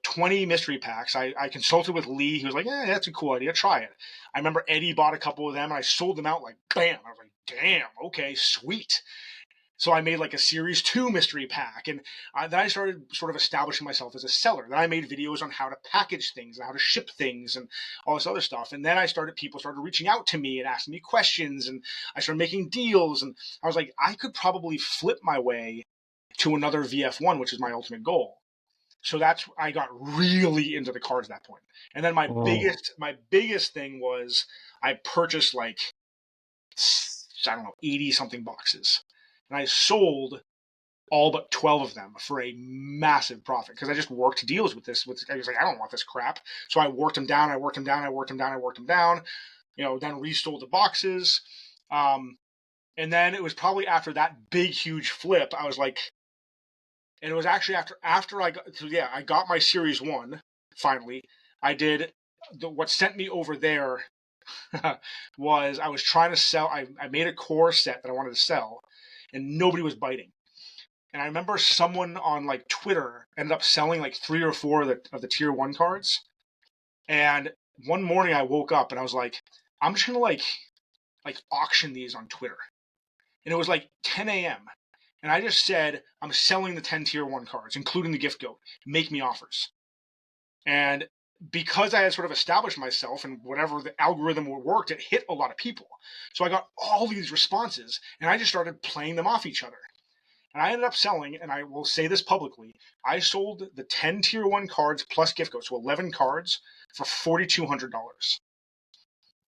Speaker 2: 20 mystery packs. I consulted with Lee. He was like, yeah, that's a cool idea. Try it. I remember Eddie bought a couple of them and I sold them out like bam. I was like, damn, okay, sweet. So I made like a series 2 mystery pack. And then I started sort of establishing myself as a seller. Then I made videos on how to package things and how to ship things and all this other stuff. And then people started reaching out to me and asking me questions. And I started making deals. And I was like, I could probably flip my way to another VF1, which is my ultimate goal. So I got really into the cards at that point. And then
Speaker 1: Mm.
Speaker 2: my biggest thing was I purchased like, I don't know, 80 something boxes. And I sold all but 12 of them for a massive profit because I just worked deals with this. I was like, I don't want this crap. So I worked them down, I worked them down, I worked them down, I worked them down, then resold the boxes. And then it was probably after that big, huge flip, I was like, and it was actually after I got my Series 1 finally. I did what sent me over there was I was trying to sell. I made a core set that I wanted to sell, and nobody was biting. And I remember someone on like Twitter ended up selling like 3 or 4 of the tier 1 cards. And one morning I woke up and I was like, I'm just gonna like auction these on Twitter. And it was like 10 a.m. And I just said, I'm selling the 10 tier 1 cards, including the gift goat. Make me offers. And because I had sort of established myself and whatever the algorithm worked, it hit a lot of people. So I got all these responses and I just started playing them off each other. And I ended up selling, and I will say this publicly, I sold the 10 tier 1 cards plus gift codes, so 11 cards for $4,200,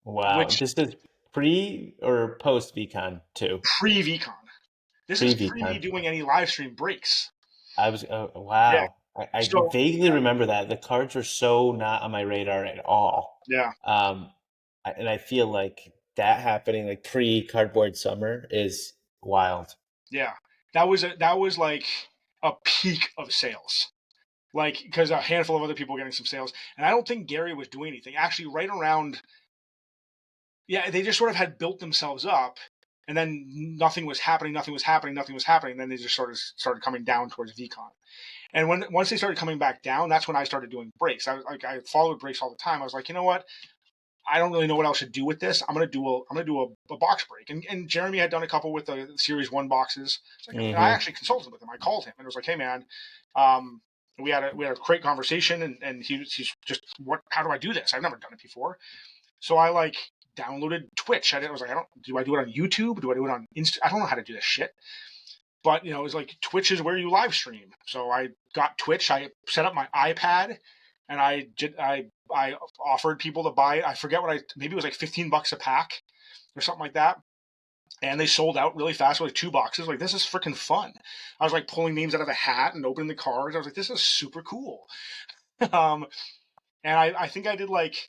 Speaker 1: Wow.
Speaker 2: which
Speaker 1: This is pre or post VCon too?
Speaker 2: pre VCon. This
Speaker 1: Pre
Speaker 2: is pre me
Speaker 1: VCon.
Speaker 2: doing any live stream breaks.
Speaker 1: I was,
Speaker 2: Yeah.
Speaker 1: wow. I
Speaker 2: So,
Speaker 1: vaguely remember that. The cards were so not on my radar at all.
Speaker 2: yeah.
Speaker 1: Um, and I feel like that happening like pre Cardboard Summer is wild.
Speaker 2: Yeah. That was like a peak of sales. Like, because a handful of other people were getting some sales. And I don't think Gary was doing anything. Actually, right around, yeah, they just sort of had built themselves up, and then nothing was happening, nothing was happening, nothing was happening. And then they just sort of started coming down towards VCon. And once they started coming back down, that's when I started doing breaks. I followed breaks all the time. I was like, you know what? I don't really know what else to do with this. I'm gonna do a box break. And Jeremy had done a couple with the Series 1 boxes. And I
Speaker 1: Hmm.
Speaker 2: actually consulted with him. I called him and was like, hey man, um, we had a great conversation, and he's just, what? How do I do this? I've never done it before. So I like downloaded Twitch. I was like, do I do it on YouTube? Do I do it on Insta? I don't know how to do this shit. But it was like Twitch is where you live stream. So I got Twitch. I set up my iPad, and I offered people to buy. I forget maybe it was like $15 a pack or something like that. And they sold out really fast with like 2 boxes. Like, this is freaking fun. I was like pulling names out of a hat and opening the cards. I was like, this is super cool. um, and I think I did like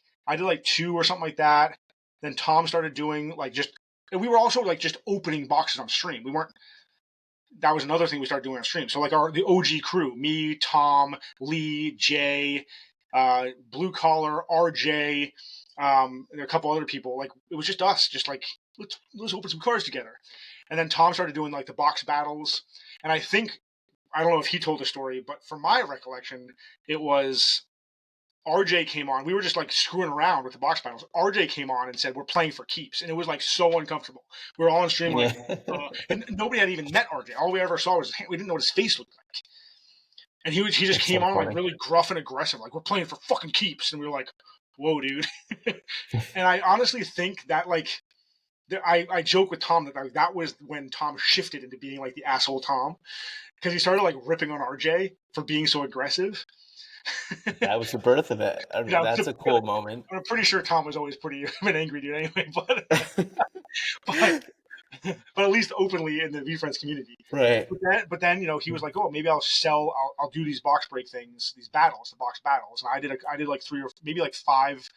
Speaker 2: 2 or something like that. Then Tom started doing like just, and we were also like just opening boxes on stream. We weren't. That was another thing we started doing on stream. So like the OG crew, me, Tom, Lee, Jay, Blue Collar, RJ, and a couple other people. Like, it was just us, just like, let's open some cards together. And then Tom started doing like the box battles. And I don't know if he told the story, but from my recollection, it was RJ came on. We were just like screwing around with the box battles. RJ came on and said, "We're playing for keeps," and it was like so uncomfortable. We were all on stream like,
Speaker 1: Yeah.
Speaker 2: and nobody had even met RJ. All we ever saw was we didn't know what his face looked like. And he just
Speaker 1: That's
Speaker 2: came
Speaker 1: so
Speaker 2: on like
Speaker 1: funny.
Speaker 2: really gruff and aggressive, like, "We're playing for fucking keeps," and we were like, "Whoa, dude." And I honestly think that like I joke with Tom that that was when Tom shifted into being like the asshole Tom, because he started like ripping on RJ for being so aggressive.
Speaker 1: That was the birth of it.
Speaker 2: Yeah,
Speaker 1: That's a cool moment.
Speaker 2: I'm pretty sure Tom was always pretty an angry dude anyway, but but at least openly in the VeeFriends community.
Speaker 1: Right.
Speaker 2: But then he was like, oh, maybe I'll do these box break things, these battles, the box battles, and I did like 3 or maybe like 5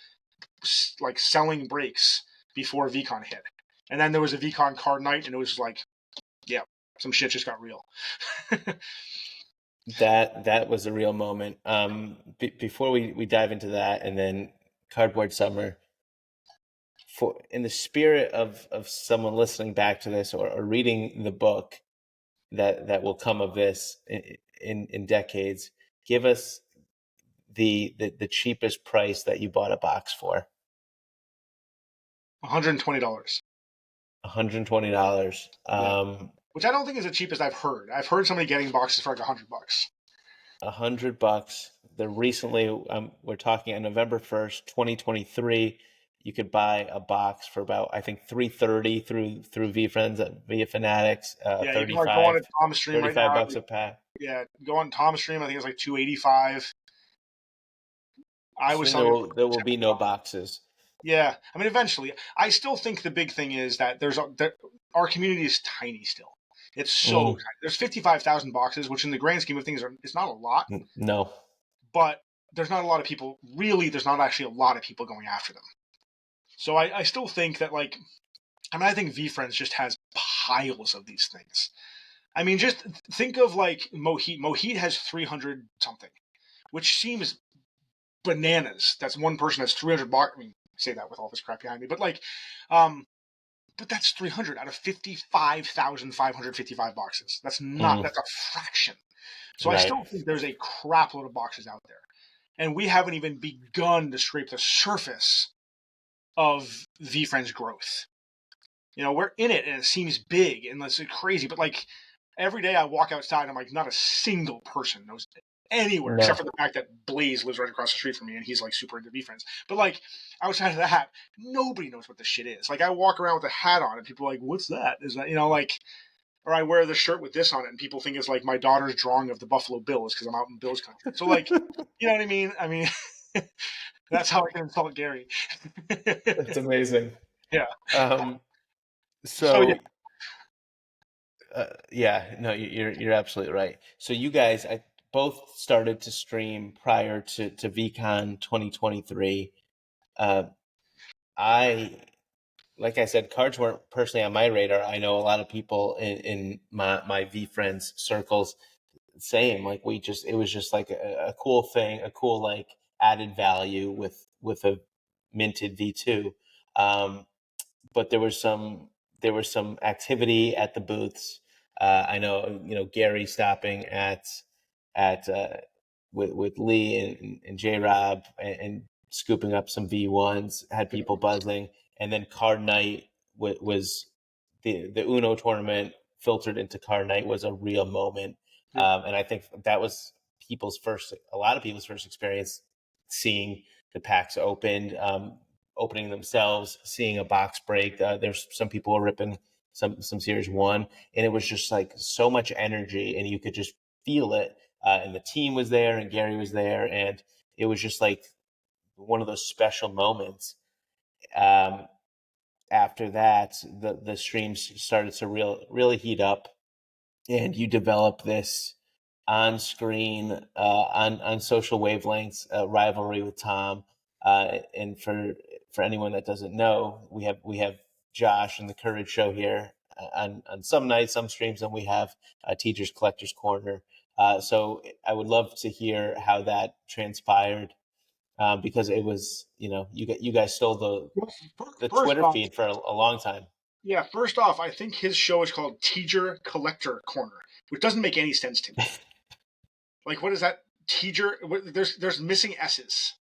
Speaker 2: like selling breaks before VCon hit, and then there was a VCon card night, and it was like, yeah, some shit just got real.
Speaker 1: That was a real moment. Before we dive into that, and then Cardboard Summer, for in the spirit of someone listening back to this, or reading the book that will come of this in decades, give us the cheapest price that you bought a box for.
Speaker 2: $120.
Speaker 1: $120.
Speaker 2: Yeah, which I don't think is as cheap as I've heard. I've heard somebody getting boxes for like $100.
Speaker 1: $100. The recently, we're talking on November 1st, 2023. You could buy a box for about, I think, 330 through VeeFriends via Fanatics.
Speaker 2: Yeah, you can like go on
Speaker 1: 35
Speaker 2: to Thomas Stream right now.
Speaker 1: $35 a pack.
Speaker 2: Yeah, go on Thomas Stream. I think it's like 285. I was
Speaker 1: Soon
Speaker 2: selling it for
Speaker 1: there will be no
Speaker 2: 75.
Speaker 1: boxes.
Speaker 2: Yeah, I mean, eventually, I still think the big thing is that our community is tiny still. It's so
Speaker 1: Mm,
Speaker 2: tiny. There's 55,000 boxes, which in the grand scheme of things, it's not a lot,
Speaker 1: no.
Speaker 2: but there's not a lot of people. Really, there's not actually a lot of people going after them. So I still think that like, I mean, I think VeeFriends just has piles of these things. I mean, just think of like Mohit. Mohit has 300 something, which seems bananas. That's one person that's 300 box. I mean, I say that with all this crap behind me, but like, um, but that's 300 out of 55,555 boxes. That's not.
Speaker 1: Mm,
Speaker 2: That's a fraction. So I
Speaker 1: right.
Speaker 2: still think there's a crap load of boxes out there, and we haven't even begun to scrape the surface of VeeFriends growth. You know, we're in it, and it seems big and it's crazy, but like every day I walk outside, I'm like, not a single person knows anywhere except
Speaker 1: No.
Speaker 2: for the fact that Blaze lives right across the street from me and he's like super into VeeFriends. But like outside of that, nobody knows what this shit is. Like I walk around with a hat on and people are like, "What's that?" Is that, you know, like, or I wear the shirt with this on it and people think it's like my daughter's drawing of the Buffalo Bills because I'm out in Bills country. So like, you know what I mean? I mean, that's how I can insult Gary.
Speaker 1: That's amazing.
Speaker 2: Yeah.
Speaker 1: Um,
Speaker 2: So yeah.
Speaker 1: so yeah, no, you're absolutely right. So you guys, I both started to stream prior to VCon 2023. Uh, I like I said, cards weren't personally on my radar. I know a lot of people in my V friends circles same. Like it was just like a cool thing, a cool like added value with a minted V2. Um, but there was some activity at the booths. I know Gary stopping at with Lee and J Rob and scooping up some V1s, had people buzzing, and then Card Night was the Uno tournament filtered into Card Night was a real moment, and I think that was a lot of people's first experience seeing the packs opened. Opening themselves, seeing a box break. There's some people were ripping some series one, and it was just like so much energy, and you could just feel it. And the team was there, and Gary was there, and it was just like one of those special moments. Um, After that, the streams started to really heat up, and you develop this on screen, on social wavelengths rivalry with Tom. And for anyone that doesn't know, we have Josh and the Courage Show here on some nights, some streams, and we have Teachers Collectors Corner. So I would love to hear how that transpired, because it was, you guys stole
Speaker 2: Well,
Speaker 1: the
Speaker 2: first
Speaker 1: Twitter
Speaker 2: off,
Speaker 1: feed for a long time.
Speaker 2: yeah, first off, I think his show is called Teacher Collector Corner, which doesn't make any sense to me. Like, what is that? Teacher? There's missing S's.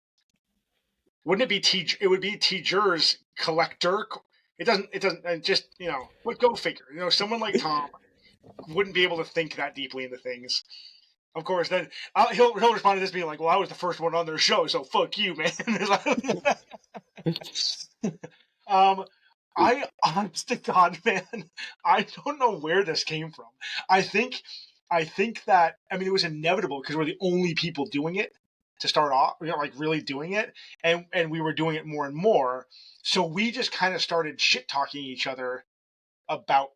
Speaker 2: Wouldn't it be teacher? It would be Teachers Collector. It doesn't. Just, but go figure. Someone like Tom wouldn't be able to think that deeply into things. Of course, then he'll respond to this being like, "Well, I was the first one on their show, so fuck you, man." um, I, honest to God, man, I don't know where this came from. I think, I think that, I mean, it was inevitable because we're the only people doing it to start off, like really doing it, and we were doing it more and more. So we just kind of started shit talking each other about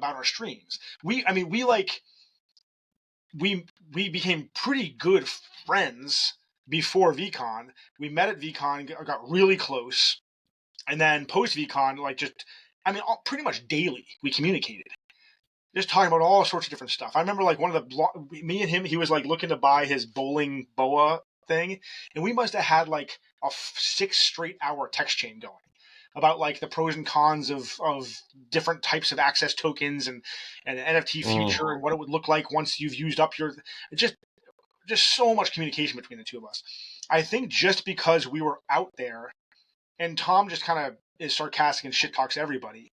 Speaker 2: our streams. I mean, we became pretty good friends before VCon. We met at VCon, got really close, and then post VCon, like just, I mean, pretty much daily we communicated, just talking about all sorts of different stuff. I remember like one of me and him, he was like looking to buy his bowling boa thing, and we must have had like a 6 straight hour text chain going about like the pros and cons of different types of access tokens and NFT
Speaker 1: Mm.
Speaker 2: future and what it would look like once you've used up your, just so much communication between the two of us. I think just because we were out there and Tom just kind of is sarcastic and shit talks everybody.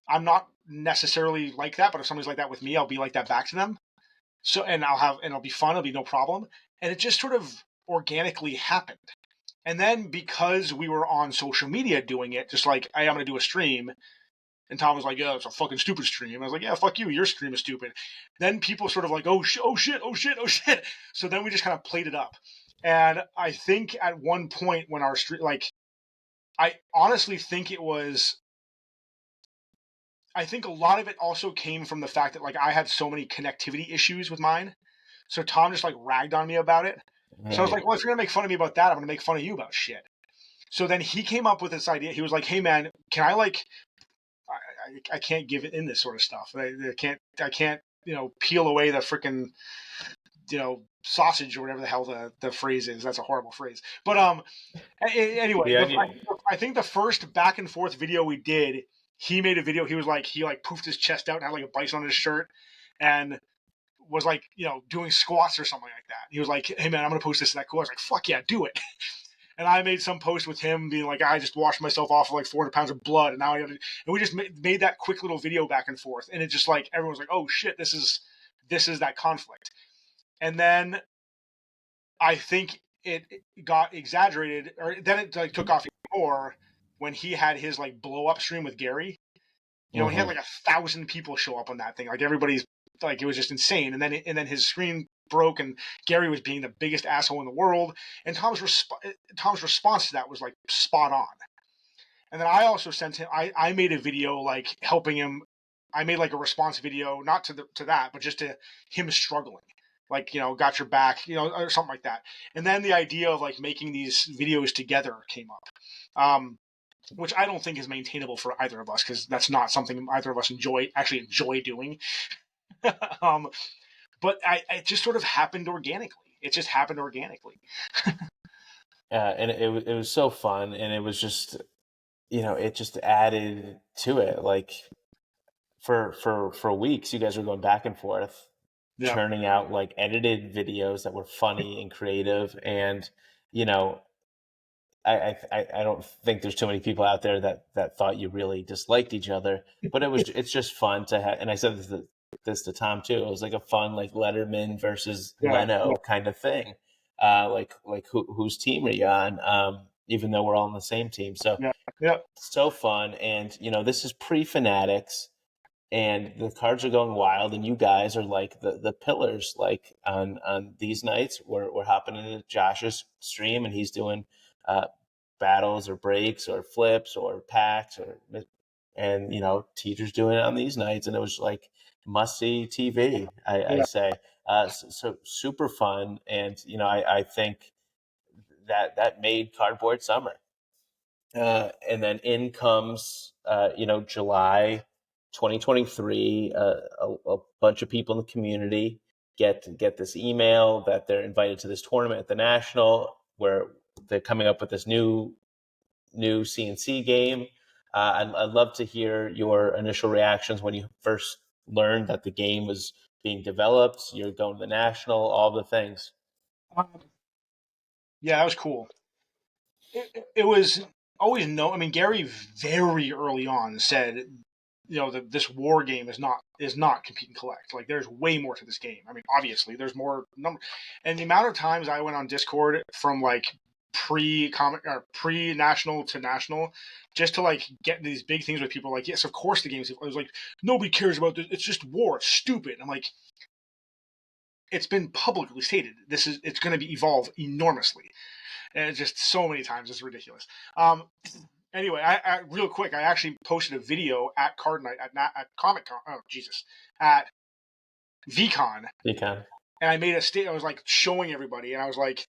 Speaker 2: I'm not necessarily like that, but if somebody's like that with me, I'll be like that back to them. So, and it'll be fun. It'll be no problem. And it just sort of organically happened. And then because we were on social media doing it, just like, hey, I'm going to do a stream. And Tom was like, yeah, it's a fucking stupid stream. I was like, yeah, fuck you. Your stream is stupid. Then people sort of like, oh, oh shit, oh shit, oh shit. So then we just kind of played it up. And I think at one point when our stream, like, I honestly think it was, I think a lot of it also came from the fact that like I had so many connectivity issues with mine. So Tom just like ragged on me about it. So I was
Speaker 1: Right.
Speaker 2: like, well, if you're gonna make fun of me about that, I'm gonna make fun of you about shit. So then he came up with this idea. He was like, hey man, can I like, I can't give it in this sort of stuff. I can't, peel away the freaking, sausage or whatever the hell the phrase is. That's a horrible phrase. But anyway,
Speaker 1: The onion.
Speaker 2: I think the first back and forth video we did, he made a video. He was like, he like poofed his chest out and had like a bison on his shirt, and was like, doing squats or something like that. He was like, hey man, I'm gonna post this and that cool. I was like, fuck yeah, do it. And I made some post with him being like, I just washed myself off of like 400 pounds of blood, and now I got to, and we just made that quick little video back and forth, and it just like everyone's like, oh shit, this is that conflict. And then I think it got exaggerated, or then it like took off even more when he had his like blow up stream with Gary. When he had
Speaker 1: Mm-hmm.
Speaker 2: like 1,000 people show up on that thing, like everybody's like, it was just insane. And then his screen broke, and Gary was being the biggest asshole in the world. And Tom's response to that was like spot on. And then I also sent him. I made a video like helping him. I made like a response video, not to that, but just to him struggling, like got your back, or something like that. And then the idea of like making these videos together came up. Which I don't think is maintainable for either of us, because that's not something either of us actually enjoy doing. um, but it just sort of happened organically. It just happened organically.
Speaker 1: And it was so fun, and it was just, it just added to it. Like for weeks, you guys were going back and forth,
Speaker 2: Yeah,
Speaker 1: churning out like edited videos that were funny and creative, and you know, I don't think there's too many people out there that thought you really disliked each other, but it's just fun to have. And I said this to Tom too. It was like a fun like Letterman versus
Speaker 2: yeah, yeah,
Speaker 1: Leno kind of thing. Like whose team are you on? Even though we're all on the same team, so
Speaker 2: yeah, yeah,
Speaker 1: so fun. And this is pre Fanatics, and the cards are going wild, and you guys are like the pillars. Like on these nights, we're hopping into Josh's stream, and he's doing uh, battles or breaks or flips or packs, and teachers doing it on these nights, and it was like must see TV. I
Speaker 2: yeah.
Speaker 1: say so super fun, and I think that made cardboard summer. And then in comes, July 2023. A bunch of people in the community get this email that they're invited to this tournament at the National, where they're coming up with this new CNC game. I'd love to hear your initial reactions when you first learned that the game was being developed. You're going to the National, all the things.
Speaker 2: Um, yeah, that was cool. It was always no. I mean, Gary very early on said, that this war game is not compete and collect. Like, there's way more to this game. I mean, obviously, there's more number, and the amount of times I went on Discord from like pre-comic or pre-national to national, just to like get these big things with people. Like, yes, of course the game's. It was like, nobody cares about this. It's just war. It's stupid. I'm like, it's been publicly stated. It's going to be evolve enormously, and just so many times it's ridiculous. Um, anyway, I real quick, I actually posted a video at Card Night at Comic Con. Oh Jesus, at VCon,
Speaker 1: Econ.
Speaker 2: and I made a state. I was like showing everybody, and I was like,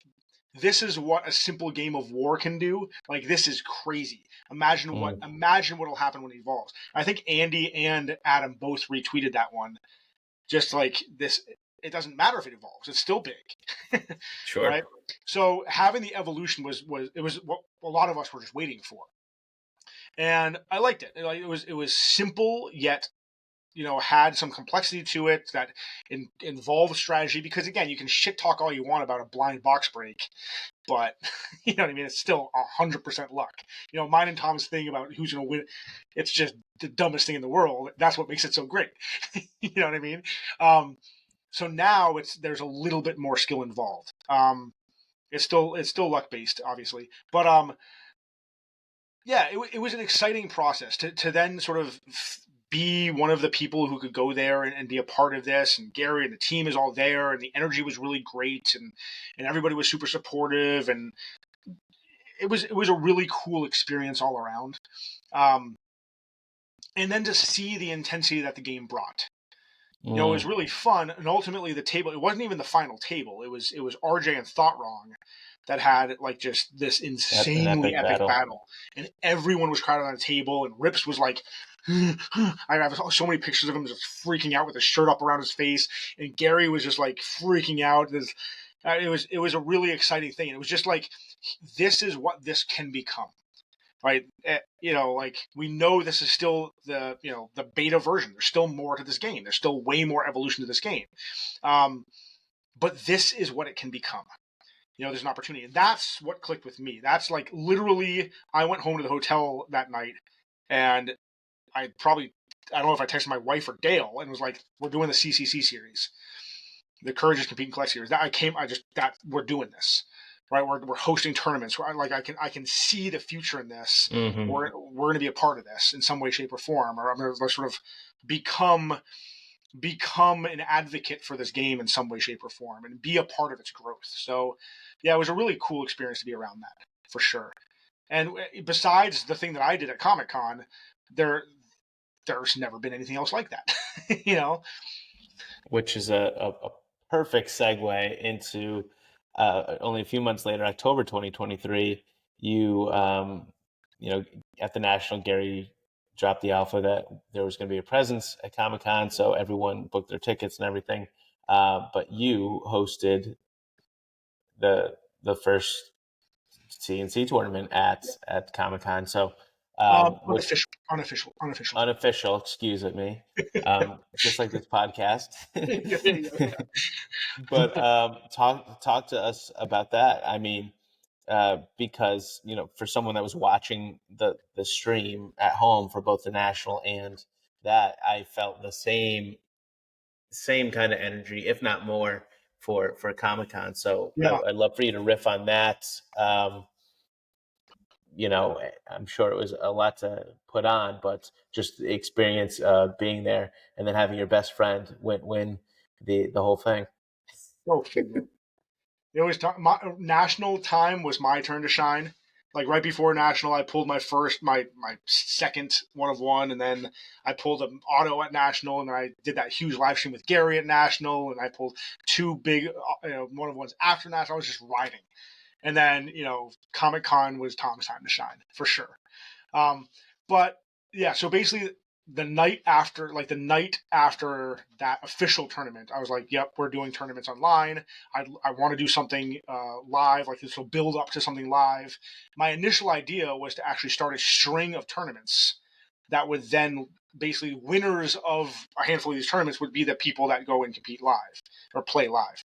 Speaker 2: "This is what a simple game of war can do. Like, this is crazy.
Speaker 1: Mm.
Speaker 2: Imagine what'll happen when it evolves." I think Andy and Adam both retweeted that one. Just like this, it doesn't matter if it evolves; it's still big,
Speaker 1: Sure.
Speaker 2: right? So having the evolution was what a lot of us were just waiting for, and I liked it. It was simple yet had some complexity to it that involved strategy. Because again, you can shit talk all you want about a blind box break, but you know what I mean. It's still 100% luck. Mine and Tom's thing about who's going to win, it's just the dumbest thing in the world. That's what makes it so great. You know what I mean? So now there's a little bit more skill involved. It's still luck based, obviously, but yeah, it was an exciting process to then sort of be one of the people who could go there and be a part of this. And Gary and the team is all there, and the energy was really great, and everybody was super supportive, and it was a really cool experience all around. And then to see the intensity that the game brought. It was really fun, and ultimately the table, it wasn't even the final table. It was RJ and Thought Wrong that had like just this
Speaker 1: An
Speaker 2: insanely
Speaker 1: epic
Speaker 2: epic
Speaker 1: battle.
Speaker 2: battle, and everyone was crowded on the table, and Rips was like, I have so many pictures of him just freaking out with his shirt up around his face, and Gary was just like freaking out. It was a really exciting thing, and it was just like, this is what this can become. Right, like we know this is still the beta version. There's still more to this game. There's still way more evolution to this game, but this is what it can become. There's an opportunity, and that's what clicked with me. That's like literally, I went home to the hotel that night, and I don't know if I texted my wife or Dale and was like, "We're doing the CCC series, the Courage is Compete and Collect series." We're doing this. Right, we're hosting tournaments. I can see the future in this.
Speaker 1: Mm-hmm.
Speaker 2: We're going to be a part of this in some way, shape, or form, or I'm going to sort of become an advocate for this game in some way, shape, or form, and be a part of its growth. So, yeah, it was a really cool experience to be around that for sure. And besides the thing that I did at Comic Con, there's never been anything else like that.
Speaker 1: Which is a perfect segue into only a few months later, October 2023. You at the National, Gary dropped the alpha that there was going to be a presence at Comic-Con, so everyone booked their tickets and everything. But you hosted the first CNC tournament at Comic-Con. So which unofficial, excuse me, just like this podcast.
Speaker 2: Yeah.
Speaker 1: But talk to us about that. I mean, because for someone that was watching the stream at home for both the national and that, I felt the same kind of energy, if not more, for Comic Con. So
Speaker 2: Yeah.
Speaker 1: I'd love for you to riff on that. I'm sure it was a lot to put on, but just the experience being there and then having your best friend win the whole thing.
Speaker 2: Okay. It was national time was my turn to shine. Like right before national, I pulled my second one of one, and then I pulled an auto at national, and then I did that huge live stream with Gary at national, and I pulled two big one of ones after national. I was just riding, and then Comic Con was Tom's time to shine for sure. But yeah, so basically the night after that official tournament, I was like, "Yep, we're doing tournaments online. I want to do something live. Like this will build up to something live." My initial idea was to actually start a string of tournaments that would then basically winners of a handful of these tournaments would be the people that go and compete live or play live.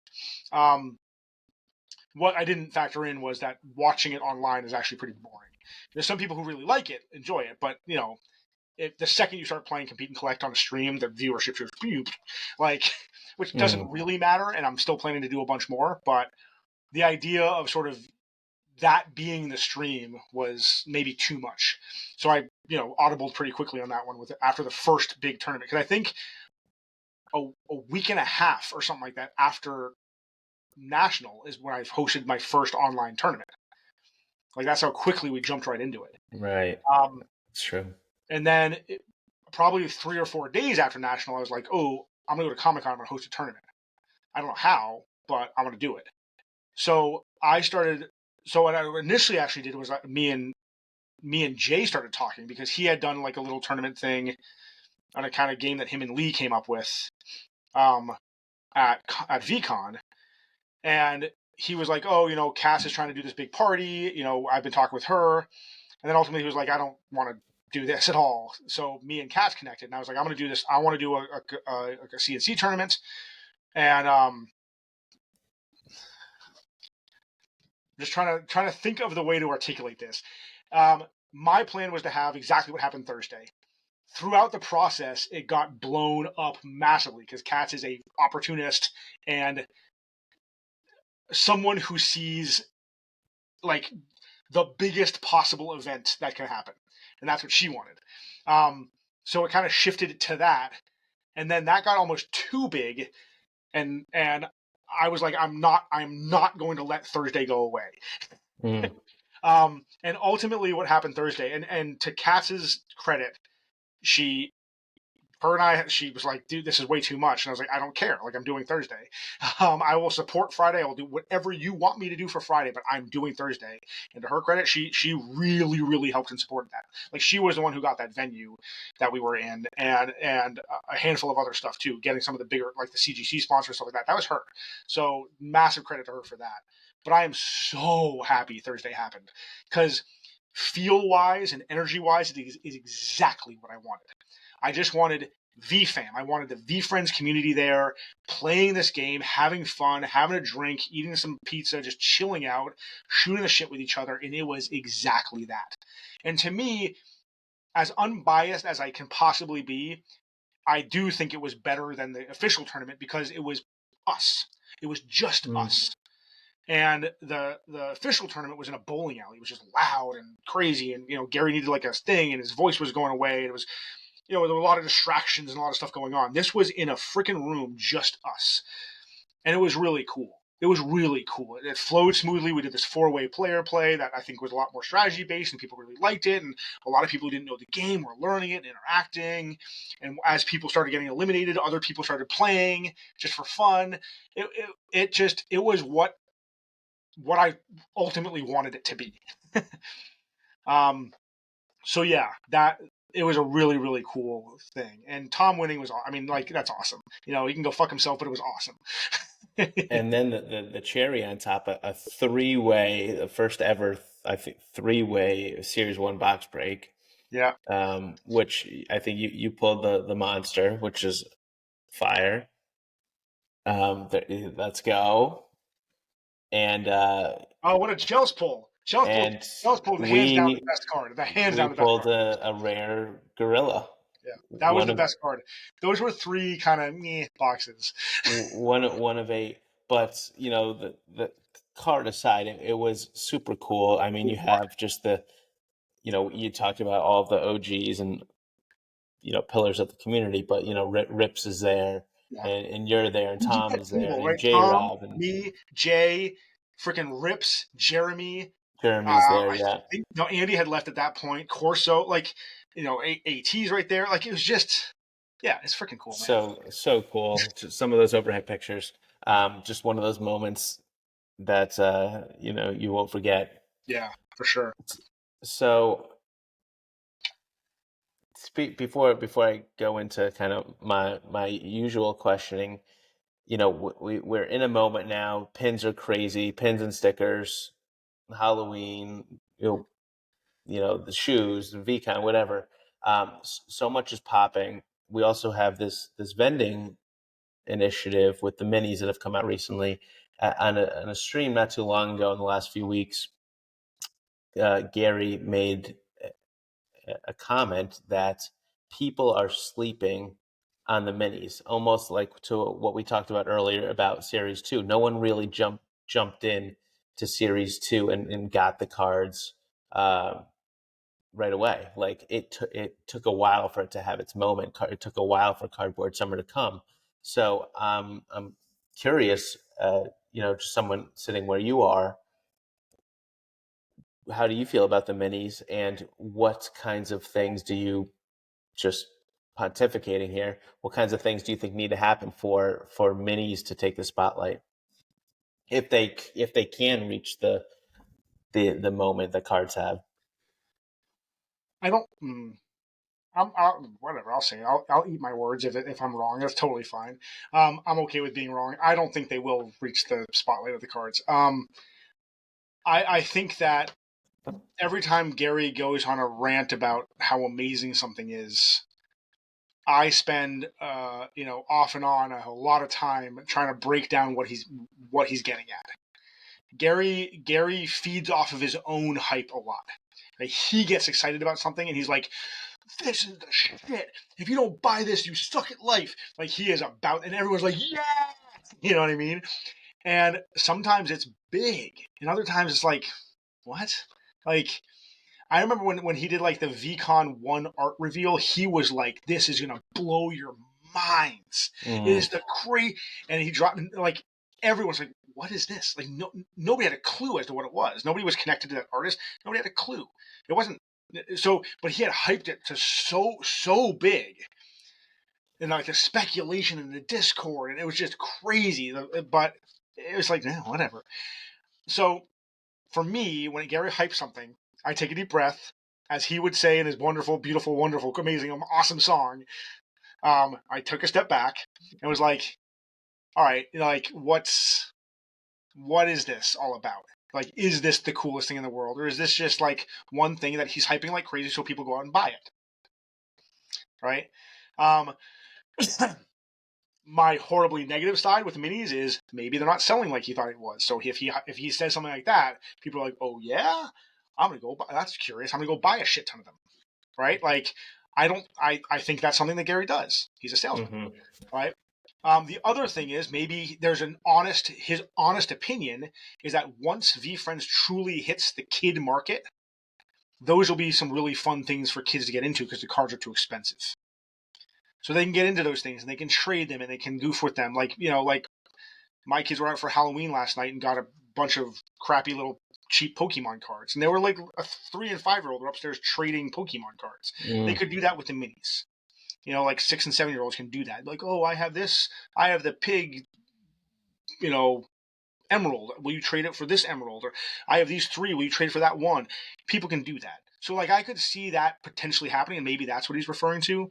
Speaker 2: What I didn't factor in was that watching it online is actually pretty boring. There's some people who really like it, enjoy it, but the second you start playing Compete and Collect on a stream, the viewership just like, which doesn't really matter. And I'm still planning to do a bunch more, but the idea of sort of that being the stream was maybe too much. So I, audibled pretty quickly on that one after the first big tournament. Cause I think a week and a half or something like that after national is when I hosted my first online tournament. Like that's how quickly we jumped right into it.
Speaker 1: Right. It's true.
Speaker 2: And then probably 3 or 4 days after national, I was like, "Oh, I'm gonna go to Comic Con. I'm gonna host a tournament. I don't know how, but I'm gonna do it." So I started. So what I initially actually did was me and Jay started talking because he had done like a little tournament thing on a kind of game that him and Lee came up with at VCon, and he was like, "Oh, Cass is trying to do this big party. I've been talking with her." And then ultimately he was like, "I don't want to do this at all. So me and Kat connected, and I was like, I'm going to do this. I want to do a CNC tournament, and just trying to think of the way to articulate this. My plan was to have exactly what happened Thursday. Throughout the process, it got blown up massively because Katz is a opportunist and someone who sees like the biggest possible event that can happen, and that's what she wanted. So it kind of shifted to that, and then that got almost too big, and I was like, I'm not going to let Thursday go away.
Speaker 1: Mm.
Speaker 2: And ultimately, what happened Thursday, and to Katz's credit, she she was like, dude, this is way too much. And I was like, I don't care. Like, I'm doing Thursday. I will support Friday. I will do whatever you want me to do for Friday, but I'm doing Thursday. And to her credit, she really, really helped and supported that. Like, she was the one who got that venue that we were in, and a handful of other stuff too, getting some of the bigger, like the CGC sponsors, stuff like that. That was her. So massive credit to her for that. But I am so happy Thursday happened because feel wise and energy wise, it is exactly what I wanted. I just wanted VeeFam. I wanted the VeeFriends community there, playing this game, having fun, having a drink, eating some pizza, just chilling out, shooting the shit with each other, and it was exactly that. And to me, as unbiased as I can possibly be, I do think it was better than the official tournament because it was us. It was just
Speaker 1: Mm.
Speaker 2: us. And the official tournament was in a bowling alley. It was just loud and crazy, and Gary needed like a thing, and his voice was going away. It was there were a lot of distractions and a lot of stuff going on. This was in a freaking room, just us. And it was really cool. It was really cool. It flowed smoothly. We did this 4-way player play that I think was a lot more strategy based, and people really liked it. And a lot of people who didn't know the game were learning it and interacting. And as people started getting eliminated, other people started playing just for fun. It was what I ultimately wanted it to be. um, so yeah, that it was a really, really cool thing. And Tom winning was, I mean, like, that's awesome. He can go fuck himself, but it was awesome.
Speaker 1: And then the cherry on top, a three-way, the first ever, I think, three-way Series 1 box break,
Speaker 2: Yeah.
Speaker 1: which I think you pulled the monster, which is fire. Let's go. And
Speaker 2: Oh, what a jealous pull. Jealous pull.
Speaker 1: and
Speaker 2: Jealous pull, hands down the
Speaker 1: we
Speaker 2: best card. The hands
Speaker 1: we
Speaker 2: down the best
Speaker 1: pulled
Speaker 2: card.
Speaker 1: a rare gorilla.
Speaker 2: Yeah. That was
Speaker 1: One
Speaker 2: the
Speaker 1: of
Speaker 2: best card. Those were three kind of meh boxes.
Speaker 1: one of eight. But the card aside, it was super cool. I mean, you have just you talked about all of the OGs and pillars of the community, but Rips is there,
Speaker 2: Yeah.
Speaker 1: and you're there, and
Speaker 2: Who'd you
Speaker 1: Tom
Speaker 2: get
Speaker 1: is there,
Speaker 2: evil,
Speaker 1: and
Speaker 2: right?
Speaker 1: J
Speaker 2: Tom,
Speaker 1: Rob and
Speaker 2: me, Jay, freaking Rips, Jeremy.
Speaker 1: Jeremy's there.
Speaker 2: I
Speaker 1: Yeah.
Speaker 2: think Andy had left at that point. Corso, like, AT's right there. Like, it was just, yeah, it's freaking cool, man.
Speaker 1: So cool. Just some of those overhead pictures. Just one of those moments that you won't forget.
Speaker 2: Yeah, for sure.
Speaker 1: So before I go into kind of my usual questioning, we're in a moment now. Pins are crazy. Pins and stickers, Halloween. The shoes, the VCon, whatever. So much is popping. We also have this vending initiative with the minis that have come out recently. On a stream not too long ago in the last few weeks, Gary made a comment that people are sleeping on the minis, almost like to what we talked about earlier about Series 2. No one really jumped in to Series 2 and got the cards right away. Like it took a while for it to have its moment. It took a while for Cardboard Summer to come. So I'm curious, just someone sitting where you are, how do you feel about the minis, and what kinds of things do you, just pontificating here, what kinds of things do you think need to happen for minis to take the spotlight, if they can reach the moment that cards have?
Speaker 2: I don't. Whatever. I'll say. I'll eat my words if I'm wrong. That's totally fine. I'm okay with being wrong. I don't think they will reach the spotlight of the cards. I think that every time Gary goes on a rant about how amazing something is, I spend off and on a lot of time trying to break down what he's getting at. Gary feeds off of his own hype a lot. Like, he gets excited about something and he's like, "This is the shit. If you don't buy this, you suck at life." Like, he is about, and everyone's like, "Yeah," you know what I mean? And sometimes it's big, and other times it's like, what? Like, I remember when he did like the VCon 1 art reveal, he was like, "This is gonna blow your minds. It
Speaker 1: Mm.
Speaker 2: is the great," and he dropped, like, everyone's like, "What is this?" Like, nobody had a clue as to what it was. Nobody was connected to that artist. Nobody had a clue. It wasn't so, but he had hyped it to so big, and like the speculation in the Discord, and it was just crazy. But it was like, nah, whatever. So for me, when Gary hypes something, I take a deep breath, as he would say in his wonderful, beautiful, wonderful, amazing, awesome song. I took a step back and was like, all right, like, what is this all about? Like, is this the coolest thing in the world, or is this just like one thing that he's hyping like crazy so people go out and buy it, right? Um, my horribly negative side with the minis is maybe they're not selling like he thought it was. So if he says something like that, people are like, "Oh yeah, I'm gonna go buy. That's curious. I'm gonna go buy a shit ton of them." Right? Like, I think that's something that Gary does. He's a salesman,
Speaker 1: Hmm.
Speaker 2: right? The other thing is, maybe there's his honest opinion is that once VeeFriends truly hits the kid market, those will be some really fun things for kids to get into because the cards are too expensive. So they can get into those things and they can trade them and they can goof with them. Like, like my kids were out for Halloween last night and got a bunch of crappy little cheap Pokemon cards. And they were like a 3 and 5-year-old were upstairs trading Pokemon cards. They
Speaker 1: Mm.
Speaker 2: could do that with the minis. Like 6 and 7-year-olds can do that. Like, "Oh, I have this. I have the pig, you know, emerald. Will you trade it for this emerald?" Or, "I have these three. Will you trade it for that one?" People can do that. So, like, I could see that potentially happening, and maybe that's what he's referring to.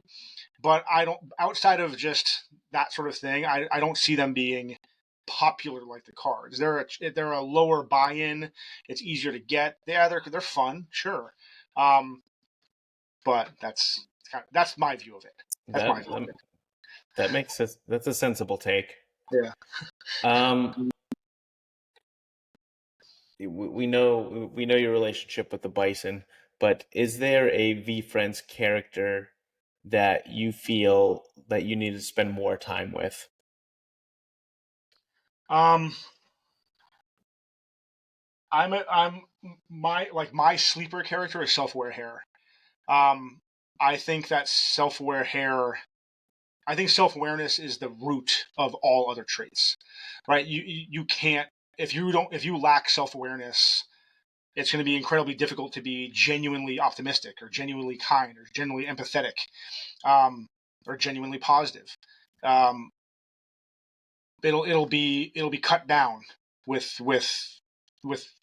Speaker 2: But I don't, outside of just that sort of thing, I don't see them being popular like the cards. They're a lower buy-in. It's easier to get. Yeah, they're fun, sure. Um, but that's my view of it. That's my
Speaker 1: That,
Speaker 2: view of
Speaker 1: that that makes sense. That's a sensible take.
Speaker 2: it. Yeah.
Speaker 1: Um, we know your relationship with the Bison, but is there a V Friends character that you feel that you need to spend more time with?
Speaker 2: Um, I'm my sleeper character is self-aware hair. Um, I think that self-aware hair. I think self-awareness is the root of all other traits, right? You can't, if you lack self-awareness, it's going to be incredibly difficult to be genuinely optimistic or genuinely kind or genuinely empathetic, um, or genuinely positive. Um, it'll be cut down with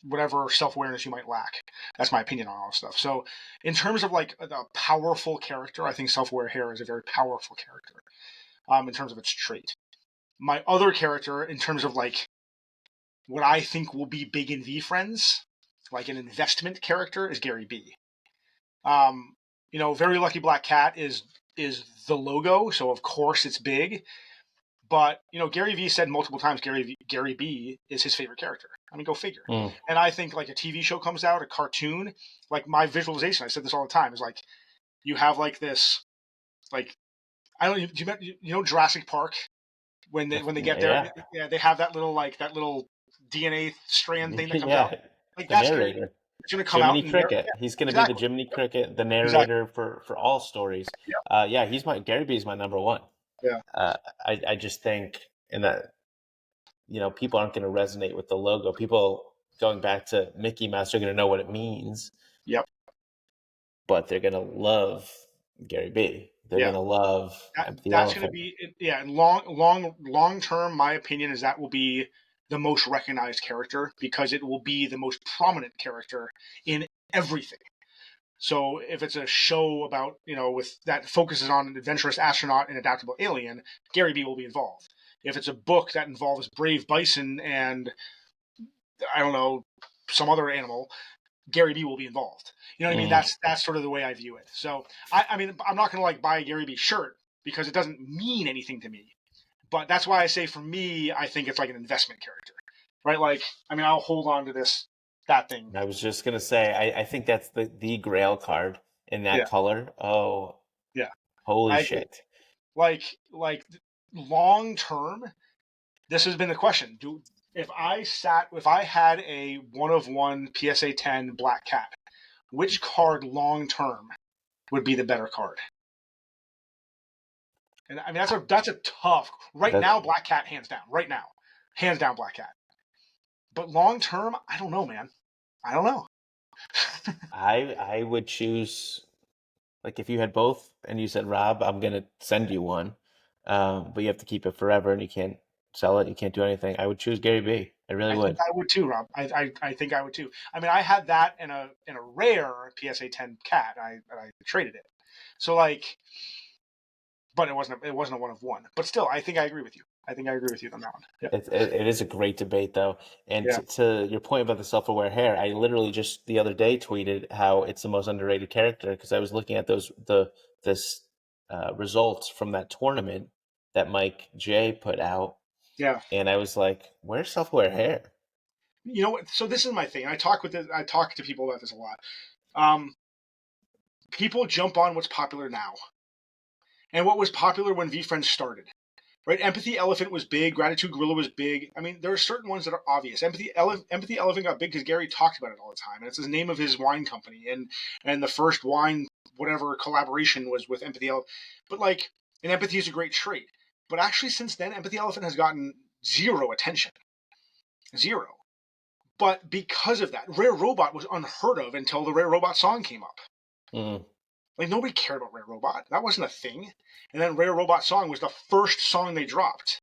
Speaker 2: whatever self awareness you might lack. That's my opinion on all this stuff. So, in terms of like a powerful character, I think self aware hair is a very powerful character. In terms of its trait. My other character, in terms of like what I think will be big in VeeFriends, like an investment character, is Gary B. Um, Very Lucky Black Cat is the logo, so of course it's big. But Gary Vee said multiple times Gary B is his favorite character. I mean, go figure.
Speaker 1: Mm.
Speaker 2: And I think like a TV show comes out, a cartoon, like my visualization. I said this all the time is like you have like this, like, I don't Jurassic Park when they get there,
Speaker 1: Yeah,
Speaker 2: yeah, they have that little DNA strand thing that comes out.
Speaker 1: yeah.
Speaker 2: Like,
Speaker 1: The
Speaker 2: that's Gary Vee.
Speaker 1: narrator,
Speaker 2: It's gonna come out
Speaker 1: Jiminy
Speaker 2: and there,
Speaker 1: Cricket.
Speaker 2: yeah,
Speaker 1: He's going to be the
Speaker 2: exactly,
Speaker 1: Jiminy Cricket, the
Speaker 2: exactly,
Speaker 1: narrator for all stories.
Speaker 2: yeah,
Speaker 1: Yeah, he's my Gary B is my number one.
Speaker 2: yeah,
Speaker 1: I just think in that people aren't going to resonate with the logo. People going back to Mickey Mouse are going to know what it means,
Speaker 2: yep,
Speaker 1: but they're going to love Gary B. They're
Speaker 2: yeah.
Speaker 1: going to love the
Speaker 2: That's going to
Speaker 1: elephant.
Speaker 2: be, yeah. And long term, my opinion is that will be the most recognized character because it will be the most prominent character in everything. So if it's a show about with that focuses on an adventurous astronaut and adaptable alien, Gary B will be involved. If it's a book that involves Brave Bison and, I don't know, some other animal, Gary B will be involved. You know what I mean?
Speaker 1: Mm.
Speaker 2: That's sort of the way I view it. So I mean, I'm not going to like buy a Gary B shirt because it doesn't mean anything to me. But that's why I say for me, I think it's like an investment character, right? Like, I mean, I'll hold on to that thing.
Speaker 1: I was just gonna say, I think that's the Grail card in that
Speaker 2: Yeah,
Speaker 1: color. Oh,
Speaker 2: yeah,
Speaker 1: holy
Speaker 2: I agree.
Speaker 1: shit!
Speaker 2: Like long term, this has been the question. If I had a 1 of 1 PSA 10 Black Cat, which card long term would be the better card? And I mean that's a tough. Right
Speaker 1: That
Speaker 2: now, Black Cat hands down. Right now, hands down Black Cat. But long term, I don't know, man. I don't know.
Speaker 1: I would choose, like, if you had both and you said, Rob, I'm gonna send you one, but you have to keep it forever and you can't sell it, you can't do anything. I would choose Gary B. I really
Speaker 2: I think
Speaker 1: would.
Speaker 2: I would too, Rob. I think I would too. I mean, I had that in a rare PSA 10 cat. I traded it. So like, but it wasn't a 1 of 1. But still, I think I agree with you. I think I agree with you on that one. Yeah.
Speaker 1: It is a great debate, though. And
Speaker 2: Yeah.
Speaker 1: to your point about the self-aware hair, I literally just the other day tweeted how it's the most underrated character because I was looking at this results from that tournament that Mike J put out,
Speaker 2: Yeah.
Speaker 1: and I was like, "Where's self-aware hair?"
Speaker 2: You know what? So this is my thing. I talk to people about this a lot. Um, People jump on what's popular now, and what was popular when VeeFriends started. Right? Empathy Elephant was big. Gratitude Gorilla was big. I mean, there are certain ones that are obvious. Empathy Elephant got big because Gary talked about it all the time, and it's the name of his wine company. And the first wine whatever collaboration was with Empathy Elephant. But like, and empathy is a great trait. But actually, since then, Empathy Elephant has gotten zero attention, zero. But because of that, Rare Robot was unheard of until the Rare Robot song came up.
Speaker 1: Mm.
Speaker 2: Like nobody cared about Rare Robot. That wasn't a thing. And then Rare Robot song was the first song they dropped.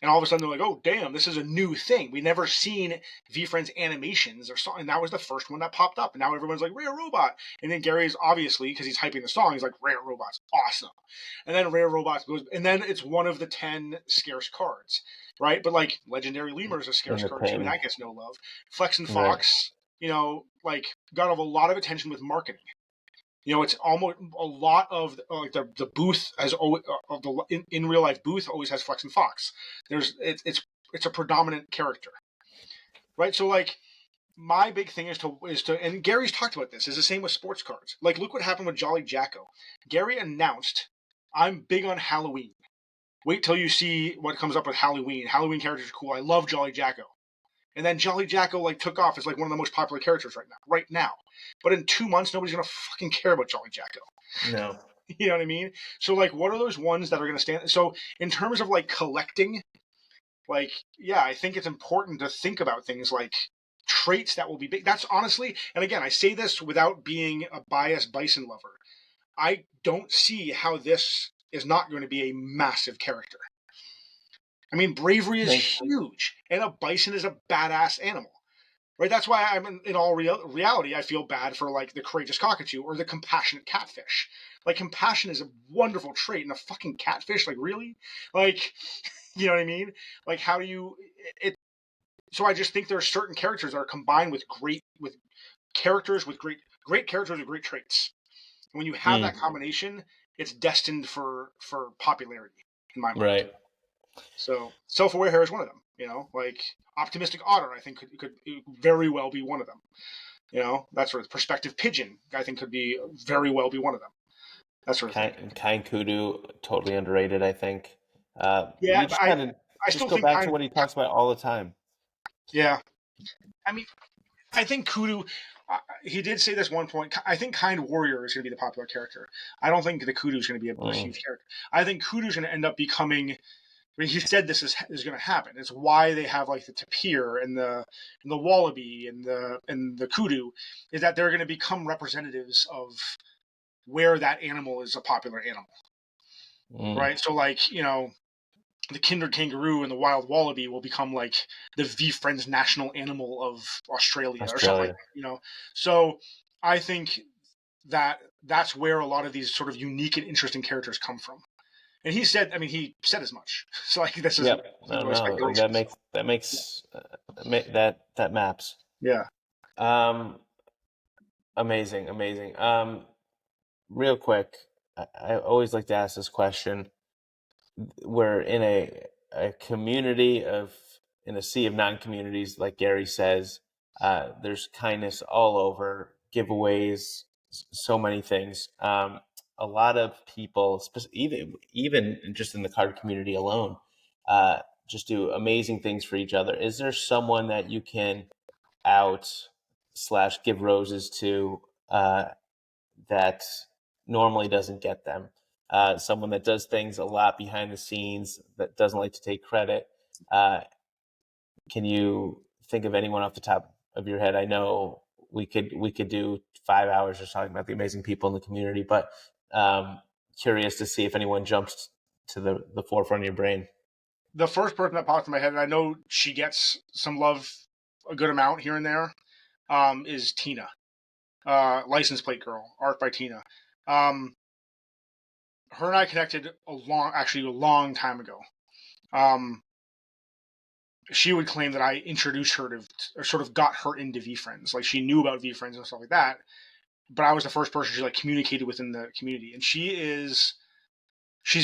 Speaker 2: And all of a sudden they're like, oh damn, this is a new thing. We never seen VeeFriends animations or something. And that was the first one that popped up. And now everyone's like, Rare Robot. And then Gary's obviously, because he's hyping the song, he's like, Rare Robot's awesome. And then Rare Robot goes, and then it's one of the 10 scarce cards, right? But like Legendary Lemur is a
Speaker 1: In
Speaker 2: scarce
Speaker 1: the
Speaker 2: card too, and
Speaker 1: pin,
Speaker 2: that gets no love. Flex and
Speaker 1: right?
Speaker 2: Fox, like got a lot of attention with marketing. It's almost a lot of like the booth has always of the in real life booth always has Flex and Fox. It's a predominant character, right? So like my big thing is to and Gary's talked about this is the same with sports cards. Like look what happened with Jolly Jacko. Gary announced, I'm big on Halloween. Wait till you see what comes up with Halloween. Halloween characters are cool. I love Jolly Jacko. And then Jolly Jacko like took off as like one of the most popular characters right now. Right now. But in 2 months, nobody's gonna fucking care about Jolly Jacko.
Speaker 1: No.
Speaker 2: You know what I mean? So like, what are those ones that are gonna stand? So in terms of like collecting, like yeah, I think it's important to think about things like traits that will be big. That's honestly, and again, I say this without being a biased Bison lover. I don't see how this is not going to be a massive character. I mean, bravery is
Speaker 1: Makes
Speaker 2: huge, and a bison is a badass animal. Right? That's why I'm in all reality, I feel bad for like the courageous cockatoo or the compassionate catfish. Like compassion is a wonderful trait, and a fucking catfish, like really, like you know what I mean? Like how do you it? So I just think there are certain characters that are combined with characters with great characters with great traits. And when you have that
Speaker 1: mm,
Speaker 2: combination, it's destined for popularity in my mind.
Speaker 1: right.
Speaker 2: So self-aware hair is one of them. Like optimistic otter, I think could very well be one of them. That sort of perspective pigeon, I think could be very well be one of them. That sort of thing.
Speaker 1: Kind Kudu, totally underrated, I think. You
Speaker 2: Yeah, but
Speaker 1: just gotta
Speaker 2: I
Speaker 1: just
Speaker 2: still
Speaker 1: go
Speaker 2: think
Speaker 1: back to what he talks about all the time.
Speaker 2: yeah. I mean, I think Kudu. He did say this one point. I think Kind Warrior is going to be the popular character. I don't think the Kudu is going to be a
Speaker 1: Mm,
Speaker 2: huge character. I think Kudu is going to end up becoming. I mean, he said this is going to happen. It's why they have like the tapir and the wallaby and the kudu, is that they're going to become representatives of where that animal is a popular animal,
Speaker 1: mm,
Speaker 2: right? So like the kinder kangaroo and the wild wallaby will become like the VeeFriends national animal of Australia or something like
Speaker 1: Australia.
Speaker 2: that. So I think that's where a lot of these sort of unique and interesting characters come from. And he said, I mean, he said as much. So like this isn't
Speaker 1: Yep. No,
Speaker 2: really
Speaker 1: no,
Speaker 2: speculation. So
Speaker 1: that makes that maps.
Speaker 2: yeah,
Speaker 1: Um, Amazing, amazing. Real quick, I always like to ask this question. We're in a community of in a sea of non-communities, like Gary says. There's kindness all over, giveaways, so many things. A lot of people, even just in the card community alone, just do amazing things for each other. Is there someone that you can out slash give roses to, that normally doesn't get them? Someone that does things a lot behind the scenes, that doesn't like to take credit. Uh, can you think of anyone off the top of your head? I know we could do 5 hours just talking about the amazing people in the community, but curious to see if anyone jumps to the forefront of your brain.
Speaker 2: The first person that popped in my head, and I know she gets some love, a good amount here and there, is Tina, license plate girl, art by Tina. Um, Her and I connected actually a long time ago. Um, she would claim that I introduced her to, or sort of got her into VeeFriends. Like she knew about VeeFriends and stuff like that, but I was the first person she like communicated within the community, and she's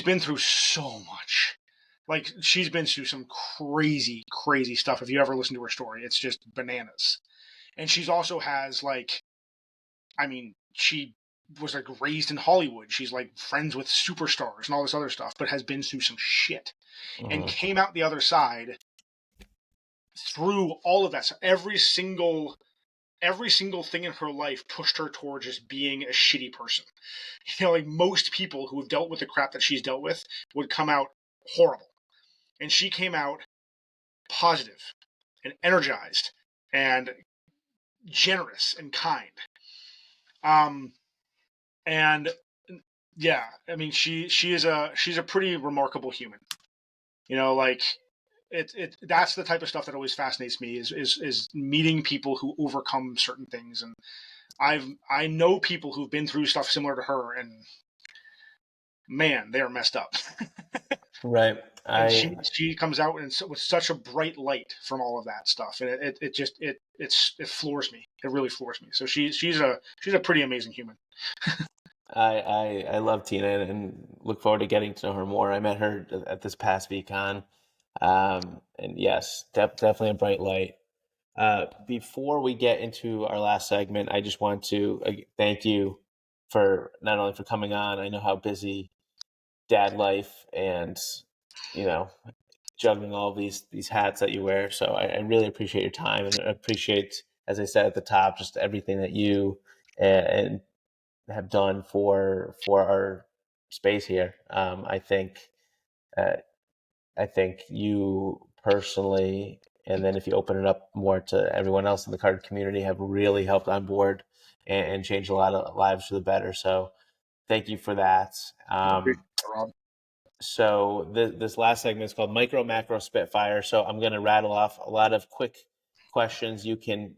Speaker 2: been through so much. Like she's been through some crazy, crazy stuff. If you ever listen to her story, it's just bananas. And she's also has like, I mean, she was like raised in Hollywood. She's like friends with superstars and all this other stuff, but has been through some shit and
Speaker 1: Mm-hmm.
Speaker 2: came out the other side through all of that. So every single thing in her life pushed her towards just being a shitty person. You know, like most people who have dealt with the crap that she's dealt with would come out horrible. And she came out positive and energized and generous and kind. Um, and yeah, I mean, she's a pretty remarkable human. You know, like it that's the type of stuff that always fascinates me is meeting people who overcome certain things. And I know people who've been through stuff similar to her, and man, they are messed up.
Speaker 1: Right.
Speaker 2: And
Speaker 1: I
Speaker 2: she comes out with such a bright light from all of that stuff, and it floors me. It really floors me. So she's a pretty amazing human.
Speaker 1: I love Tina and look forward to getting to know her more. I met her at this past VCon, and yes, definitely a bright light. Before we get into our last segment, I just want to thank you for not only for coming on. I know how busy dad life and you know juggling all these hats that you wear. So I really appreciate your time and appreciate, as I said at the top, just everything that you and have done for our space here. Uh, I think you personally, and then if you open it up more to everyone else in the card community, have really helped on board and changed a lot of lives for the better. So thank you for that.
Speaker 2: Rob.
Speaker 1: So this last segment is called Micro Macro Spitfire. So I'm going to rattle off a lot of quick questions. You can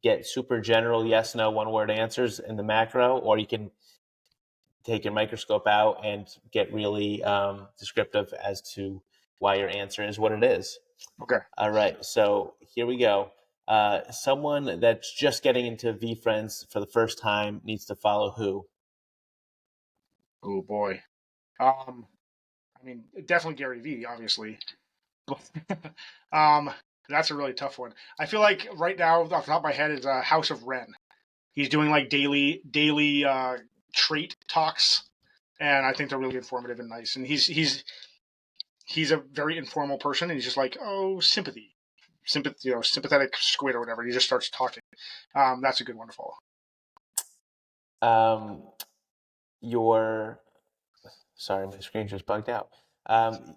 Speaker 1: get super general yes no one word answers in the macro, or you can take your microscope out and get really descriptive as to why your answer is what it is.
Speaker 2: Okay.
Speaker 1: All right, so here we go. Someone that's just getting into VeeFriends for the first time needs to follow who?
Speaker 2: Oh boy. Um, I mean, definitely Gary Vee, obviously. um, that's a really tough one. I feel like right now, off the top of my head, is House of Ren. He's doing like daily trait talks, and I think they're really informative and nice. And he's a very informal person, and he's just like, oh, sympathetic squid or whatever. He just starts talking. That's a good one to follow.
Speaker 1: Um, your Sorry, my screen just bugged out.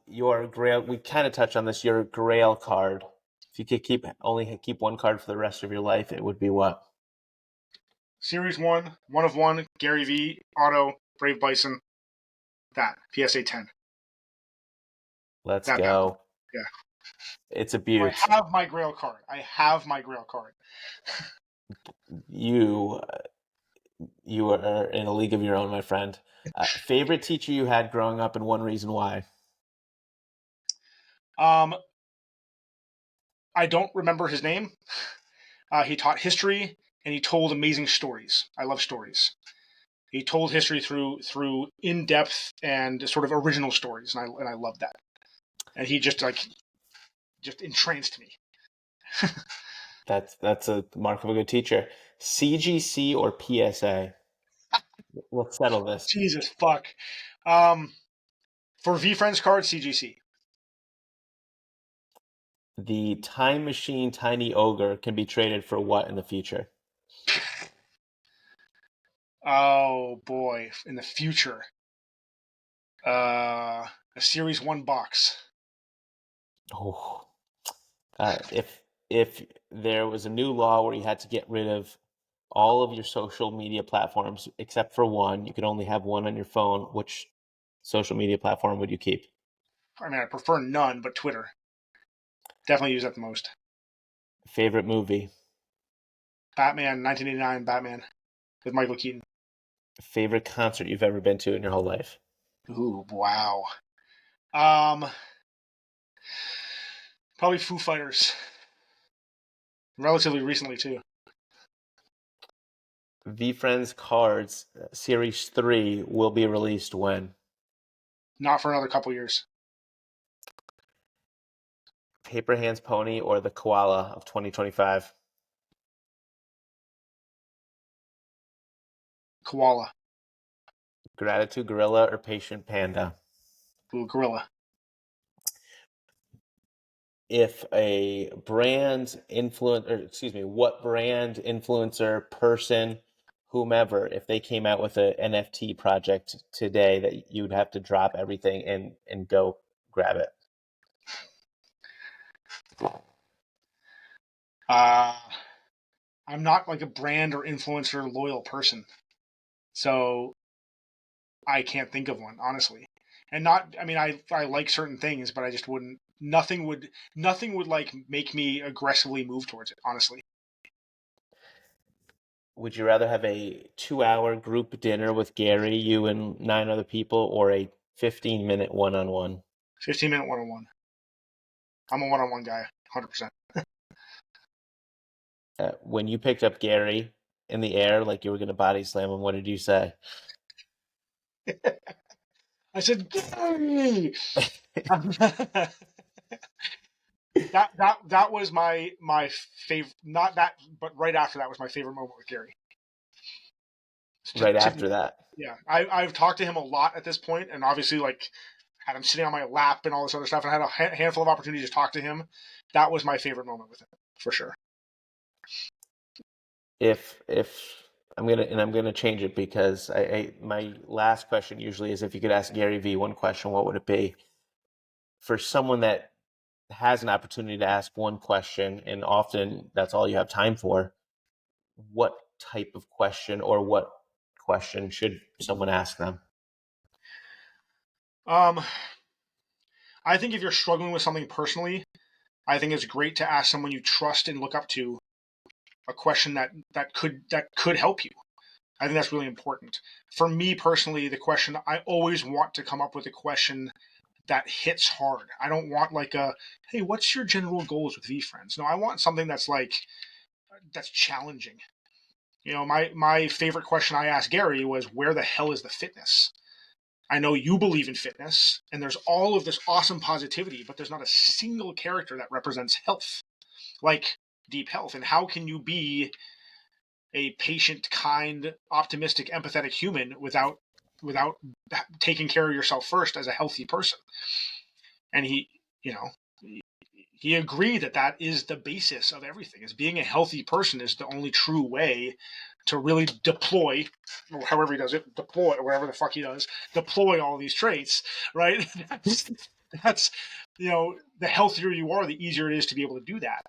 Speaker 1: Your Grail. We kind of touched on this. Your Grail card. If you could keep one card for the rest of your life, it would be what?
Speaker 2: Series one of one, Gary V, Auto, Brave Bison, that PSA 10.
Speaker 1: Let's
Speaker 2: That bad boy.
Speaker 1: go.
Speaker 2: Yeah.
Speaker 1: It's a
Speaker 2: So I
Speaker 1: beaut.
Speaker 2: have my Grail card. I have my Grail card.
Speaker 1: You you are in a league of your own, my friend. Favorite teacher you had growing up, and one reason why?
Speaker 2: I don't remember his name. He taught history. and he told amazing stories. I love stories. He told history through in depth and sort of original stories, and I love that. And he just entranced me.
Speaker 1: That's a mark of a good teacher. CGC or PSA? We'll settle this.
Speaker 2: Jesus fuck. Um, for VeeFriends card, CGC.
Speaker 1: The time machine tiny ogre can be traded for what in the future?
Speaker 2: Oh boy, in the future, a Series 1 box.
Speaker 1: Oh, if there was a new law where you had to get rid of all of your social media platforms except for one, you could only have one on your phone, which social media platform would you keep?
Speaker 2: I mean, I prefer none, but Twitter. Definitely use that the most.
Speaker 1: Favorite movie?
Speaker 2: Batman, 1989 Batman with Michael Keaton.
Speaker 1: Favorite concert you've ever been to in your whole life?
Speaker 2: Ooh, wow. Um, Probably Foo Fighters. Relatively recently too.
Speaker 1: VeeFriends cards series 3 will be released when?
Speaker 2: Not for another couple years.
Speaker 1: Paper Hands Pony or the Koala of 2025?
Speaker 2: Koala.
Speaker 1: Gratitude Gorilla or Patient Panda?
Speaker 2: Ooh, Gorilla.
Speaker 1: If a brand influence, or excuse me, what brand influencer person, whomever, if they came out with an NFT project today that you'd have to drop everything and go grab it?
Speaker 2: Uh, I'm not like a brand or influencer loyal person, so I can't think of one honestly. And not, I mean, I like certain things, but I just wouldn't. Nothing would like make me aggressively move towards it. Honestly,
Speaker 1: Would you rather have a 2-hour group dinner with Gary, you and 9 other people, or a 15-minute one-on-one?
Speaker 2: 15-minute one-on-one. I'm a one-on-one guy, 100%.
Speaker 1: When you picked up Gary in the air like you were going to body slam him, what did you say?
Speaker 2: I said, Gary. That was my favorite. Not that, but right after that was my favorite moment with Gary.
Speaker 1: Right after that?
Speaker 2: Yeah, I've talked to him a lot at this point, and obviously like had him sitting on my lap and all this other stuff, and I had a handful of opportunities to talk to him. That was my favorite moment with him for sure.
Speaker 1: If I'm gonna change it because my last question usually is if you could ask Gary V one question, what would it be? For someone that has an opportunity to ask one question, and often that's all you have time for, what type of question or what question should someone ask them?
Speaker 2: Um, I think if you're struggling with something personally, I think it's great to ask someone you trust and look up to a question that could help you. I think that's really important. For me personally, the question I always want to come up with a question that hits hard. I don't want like a, hey, what's your general goals with VeeFriends? No, I want something that's challenging. My favorite question I asked Gary was, where the hell is the fitness? I know you believe in fitness, and there's all of this awesome positivity, but there's not a single character that represents health, like deep health. And how can you be a patient, kind, optimistic, empathetic human without taking care of yourself first as a healthy person? And you know, he agreed that is the basis of everything. Is being a healthy person is the only true way to really deploy, or however he does it, deploy, or whatever the fuck he does, deploy all these traits, right? that's the healthier you are, the easier it is to be able to do that.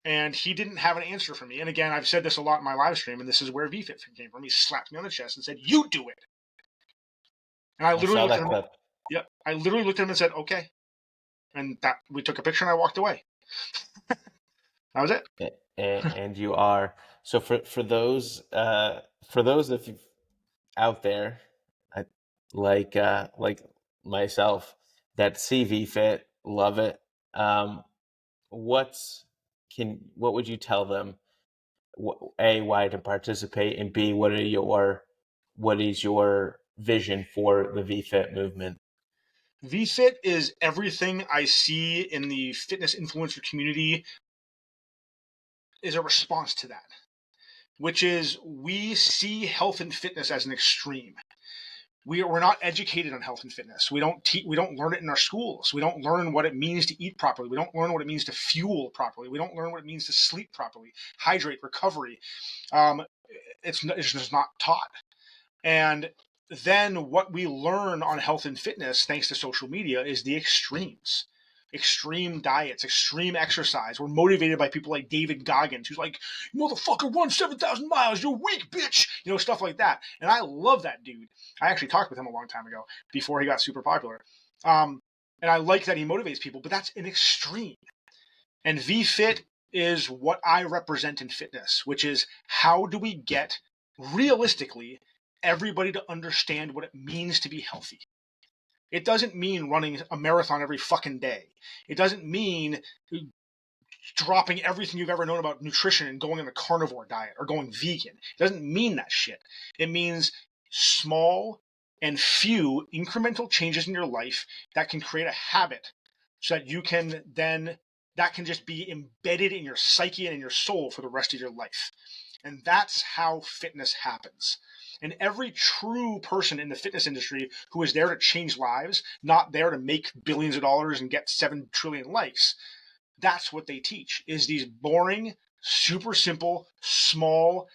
Speaker 2: And he didn't have an answer for me. And again, I've said this a lot in my live stream, and this is where VeeFit came from. He slapped me on the chest and said, "You do it." And I
Speaker 1: I
Speaker 2: literally
Speaker 1: saw
Speaker 2: looked at
Speaker 1: that
Speaker 2: him.
Speaker 1: clip.
Speaker 2: Yeah, I literally looked at him and said, "Okay." And that we took a picture, and I walked away. That was it.
Speaker 1: And you are. So for those of you out there, I, like myself, that see VFit, love it. Um, what would you tell them A, why to participate, and B, what is your vision for the VeeFit movement?
Speaker 2: VeeFit is everything I see in the fitness influencer community is a response to that, which is we see health and fitness as an extreme. We're not educated on health and fitness. We don't learn it in our schools. We don't learn what it means to eat properly. We don't learn what it means to fuel properly. We don't learn what it means to sleep properly, hydrate, recovery. Um, it's just not taught. And then what we learn on health and fitness, thanks to social media, is the extremes. Extreme diets, extreme exercise. We're motivated by people like David Goggins, who's like, motherfucker, run 7,000 miles, you're weak, bitch. Stuff like that. And I love that dude. I actually talked with him a long time ago before he got super popular. And I like that he motivates people, but that's an extreme. And VFit is what I represent in fitness, which is how do we get realistically everybody to understand what it means to be healthy. It doesn't mean running a marathon every fucking day. It doesn't mean dropping everything you've ever known about nutrition and going on a carnivore diet or going vegan. It doesn't mean that shit. It means small and few incremental changes in your life that can create a habit so that you can then, that can just be embedded in your psyche and in your soul for the rest of your life. And that's how fitness happens. And every true person in the fitness industry who is there to change lives, not there to make billions of dollars and get 7 trillion likes, that's what they teach, is these boring, super simple, small,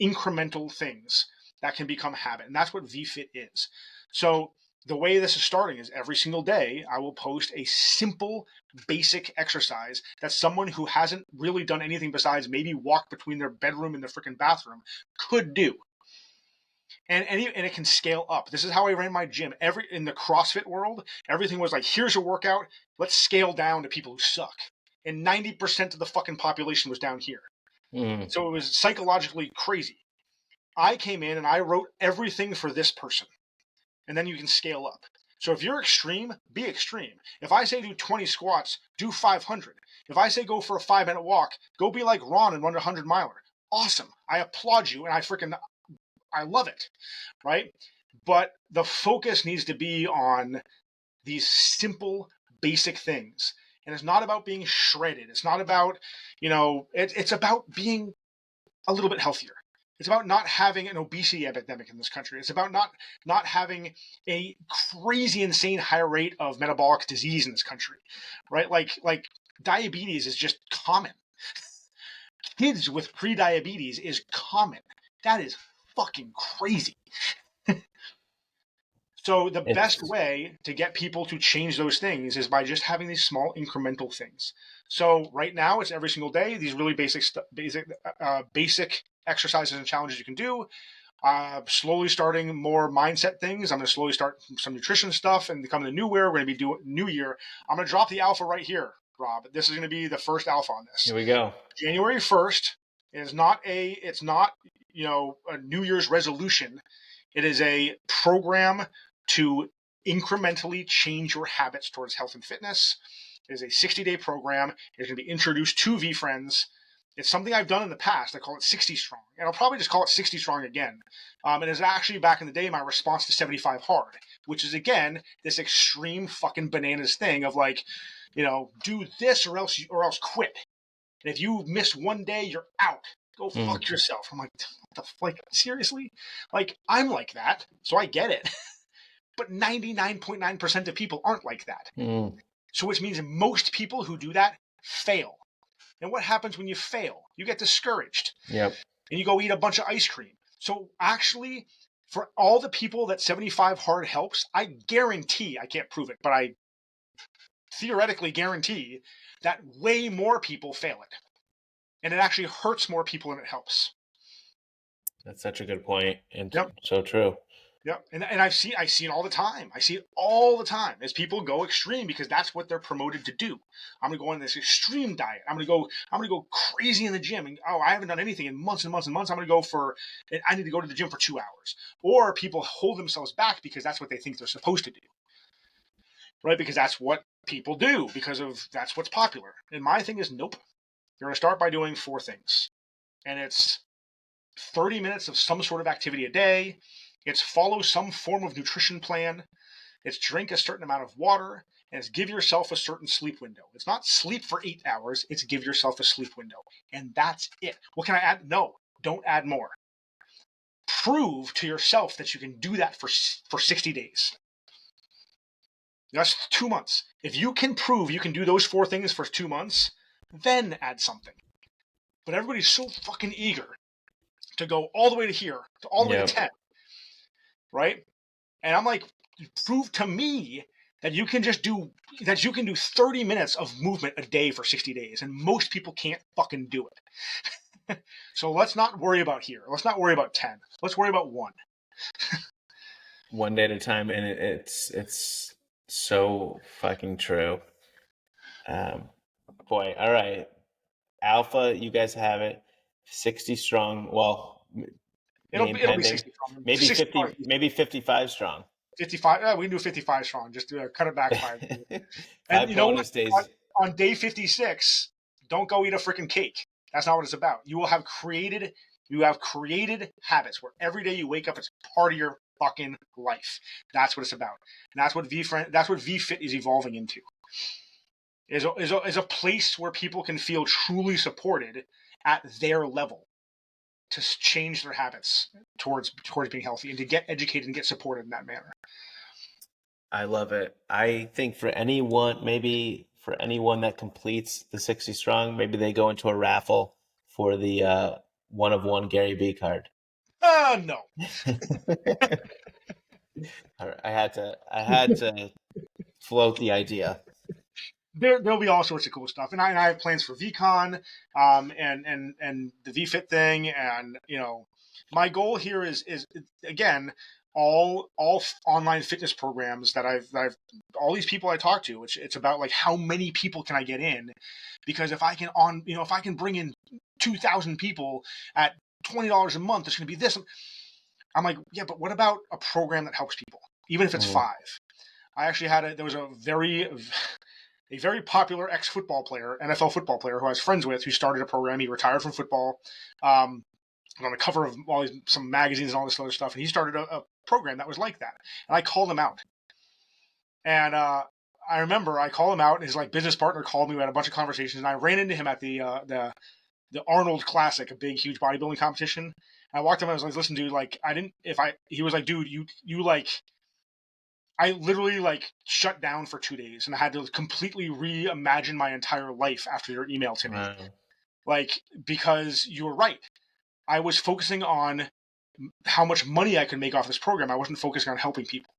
Speaker 2: incremental things that can become habit. And that's what VFit is. So the way this is starting is every single day I will post a simple, basic exercise that someone who hasn't really done anything besides maybe walk between their bedroom and their freaking bathroom could do. And it can scale up. This is how I ran my gym. In the CrossFit world, everything was like, here's a workout, let's scale down to people who suck. And 90% of the fucking population was down here.
Speaker 1: Mm.
Speaker 2: So it was psychologically crazy. I came in and I wrote everything for this person. And then you can scale up. So if you're extreme, be extreme. If I say do 20 squats, do 500. If I say go for a 5-minute walk, go be like Ron and run a 100-miler. Awesome. I applaud you, and I love it, right? But the focus needs to be on these simple, basic things. And it's not about being shredded. It's not about, it's about being a little bit healthier. It's about not having an obesity epidemic in this country. It's about not having a crazy, insane high rate of metabolic disease in this country, right? Like diabetes is just common. Kids with pre-diabetes is common. That is fucking crazy. So the best
Speaker 1: It's
Speaker 2: way to get people to change those things is by just having these small incremental things. So right now it's every single day, these really basic exercises and challenges you can do. Slowly starting more mindset things. I'm going to slowly start some nutrition stuff, and come the new year, we're going to be doing new year. I'm going to drop the alpha right here, Rob. This is going to be the first alpha on this.
Speaker 1: Here we go.
Speaker 2: January 1st is not it's not, a New Year's resolution. It is a program to incrementally change your habits towards health and fitness. It is a 60-day program. It's going to be introduced to VeeFriends. It's something I've done in the past. I call it 60 Strong. And I'll probably just call it 60 Strong again. It is actually, back in the day, my response to 75 Hard, which is, again, this extreme fucking bananas thing of like, do this or else quit. And if you miss one day, you're out. Go fuck yourself. I'm like, what the fuck? Seriously? Like, I'm like that, so I get it. But 99.9% of people aren't like that. So which means most people who do that fail. And what happens when you fail? You get discouraged.
Speaker 1: Yep.
Speaker 2: And you go eat a bunch of ice cream. So actually, for all the people that 75 Hard helps, I guarantee, I can't prove it, but I theoretically guarantee that way more people fail it. And it actually hurts more people than it helps.
Speaker 1: That's such a good point, and
Speaker 2: Yep.
Speaker 1: so true.
Speaker 2: Yep. And I see it all the time. I see it all the time as people go extreme because that's what they're promoted to do. I'm gonna go on this extreme diet. I'm gonna go crazy in the gym. And I haven't done anything in months and months and months. I need to go to the gym for 2 hours. Or people hold themselves back because that's what they think they're supposed to do. Right? Because that's what people do, that's what's popular. And my thing is, nope. You're gonna start by doing 4 things. and it's 30 minutes of some sort of activity a day. It's follow some form of nutrition plan. It's drink a certain amount of water, and it's give yourself a certain sleep window. It's not sleep for 8 hours. It's give yourself a sleep window, and that's it. What can I add? No, don't add more. Prove to yourself that you can do that for 60 days. That's 2 months. If you can prove you can do those 4 things for 2 months, then add something. But everybody's so fucking eager to go all the way to here, to all the way to 10, right? And I'm like, prove to me that you can do 30 minutes of movement a day for 60 days, and most people can't fucking do it. So let's not worry about here. Let's not worry about 10. Let's worry about 1.
Speaker 1: One day at a time, and it's so fucking true. Boy, all right. Alpha, you guys have it. 60 strong. Well,
Speaker 2: It'll be
Speaker 1: pending.
Speaker 2: 60 strong.
Speaker 1: Maybe 50, maybe 55 strong.
Speaker 2: 55. We can do 55 strong. Just cut it back 5.
Speaker 1: Five bonus days.
Speaker 2: On day 56, don't go eat a freaking cake. That's not what it's about. You have created habits where every day you wake up, it's part of your fucking life. That's what it's about. And that's what VeeFit is evolving into. Is a place where people can feel truly supported at their level to change their habits towards being healthy and to get educated and get supported in that manner.
Speaker 1: I love it. I think for anyone that completes the 60 strong, maybe they go into a raffle for the 1 of 1 Gary B card.
Speaker 2: No.
Speaker 1: I had to float the idea.
Speaker 2: There'll be all sorts of cool stuff, and I have plans for VCon, and the VeeFit thing, and my goal here is again all online fitness programs that I've all these people I talk to. It's about like how many people can I get in, because if I can bring in 2,000 people at $20 a month, it's going to be this. I'm like, yeah, but what about a program that helps people, even if it's 5? I actually there was a very popular ex-football player, NFL football player, who I was friends with, who started a program. He retired from football, on the cover of some magazines and all this other stuff, and he started a program that was like that. And I called him out. And I remember I called him out, and his business partner called me. We had a bunch of conversations, and I ran into him at the Arnold Classic, a big, huge bodybuilding competition. And I walked up and I was like, "Listen, dude, he was like, dude, you I literally shut down for 2 days, and I had to completely reimagine my entire life after your email to me. Wow. Because you were right. I was focusing on how much money I could make off this program. I wasn't focusing on helping people.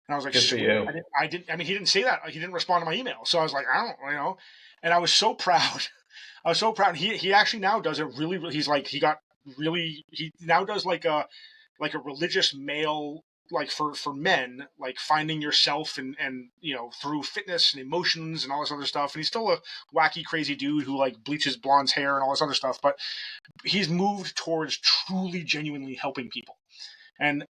Speaker 2: And I was like,
Speaker 1: good for you.
Speaker 2: He didn't say that. He didn't respond to my email. So I was like, I don't. And I was so proud. I was so proud. He actually now does it really. He now does like a religious male, for men, finding yourself and through fitness and emotions and all this other stuff. And he's still a wacky, crazy dude who bleaches blonde's hair and all this other stuff, but he's moved towards truly, genuinely helping people. And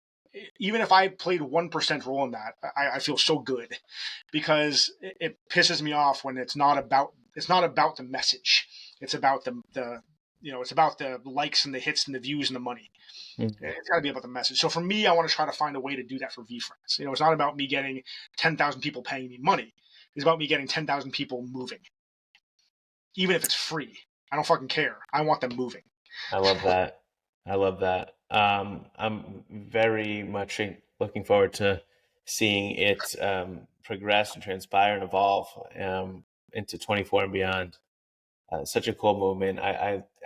Speaker 2: even if I played 1% role in that, I feel so good, because it pisses me off when it's not about the message. It's about it's about the likes and the hits and the views and the money. Mm-hmm. It's got to be about the message. So for me, I want to try to find a way to do that for VeeFriends. It's not about me getting 10,000 people paying me money. It's about me getting 10,000 people moving. Even if it's free, I don't fucking care. I want them moving.
Speaker 1: I love that. I'm very much looking forward to seeing it progress and transpire and evolve into 24 and beyond. Such a cool movement.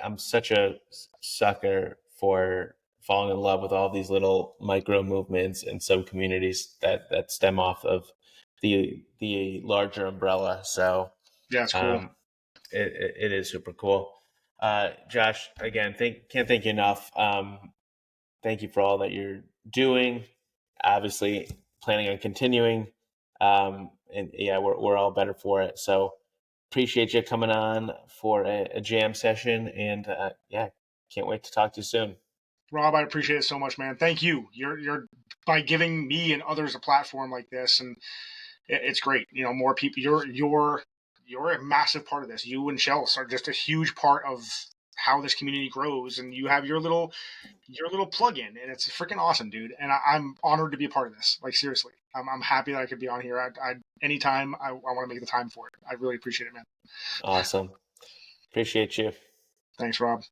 Speaker 1: I'm such a sucker for falling in love with all these little micro movements and sub communities that stem off of the larger umbrella. So
Speaker 2: yeah, it's cool.
Speaker 1: It is super cool. Josh, again, can't thank you enough. Thank you for all that you're doing. Obviously, planning on continuing, and yeah, we're all better for it. So appreciate you coming on for a jam session, and yeah, can't wait to talk to you soon.
Speaker 2: Rob, I appreciate it so much, man. Thank you. You're by giving me and others a platform like this, and it's great. More people. You're a massive part of this. You and Chels are just a huge part of how this community grows, and you have your little plug-in, and it's freaking awesome, dude. And I'm honored to be a part of this. Like, seriously, I'm happy that I could be on here. Anytime I want to make the time for it. I really appreciate it, man.
Speaker 1: Awesome. Appreciate you.
Speaker 2: Thanks, Rob.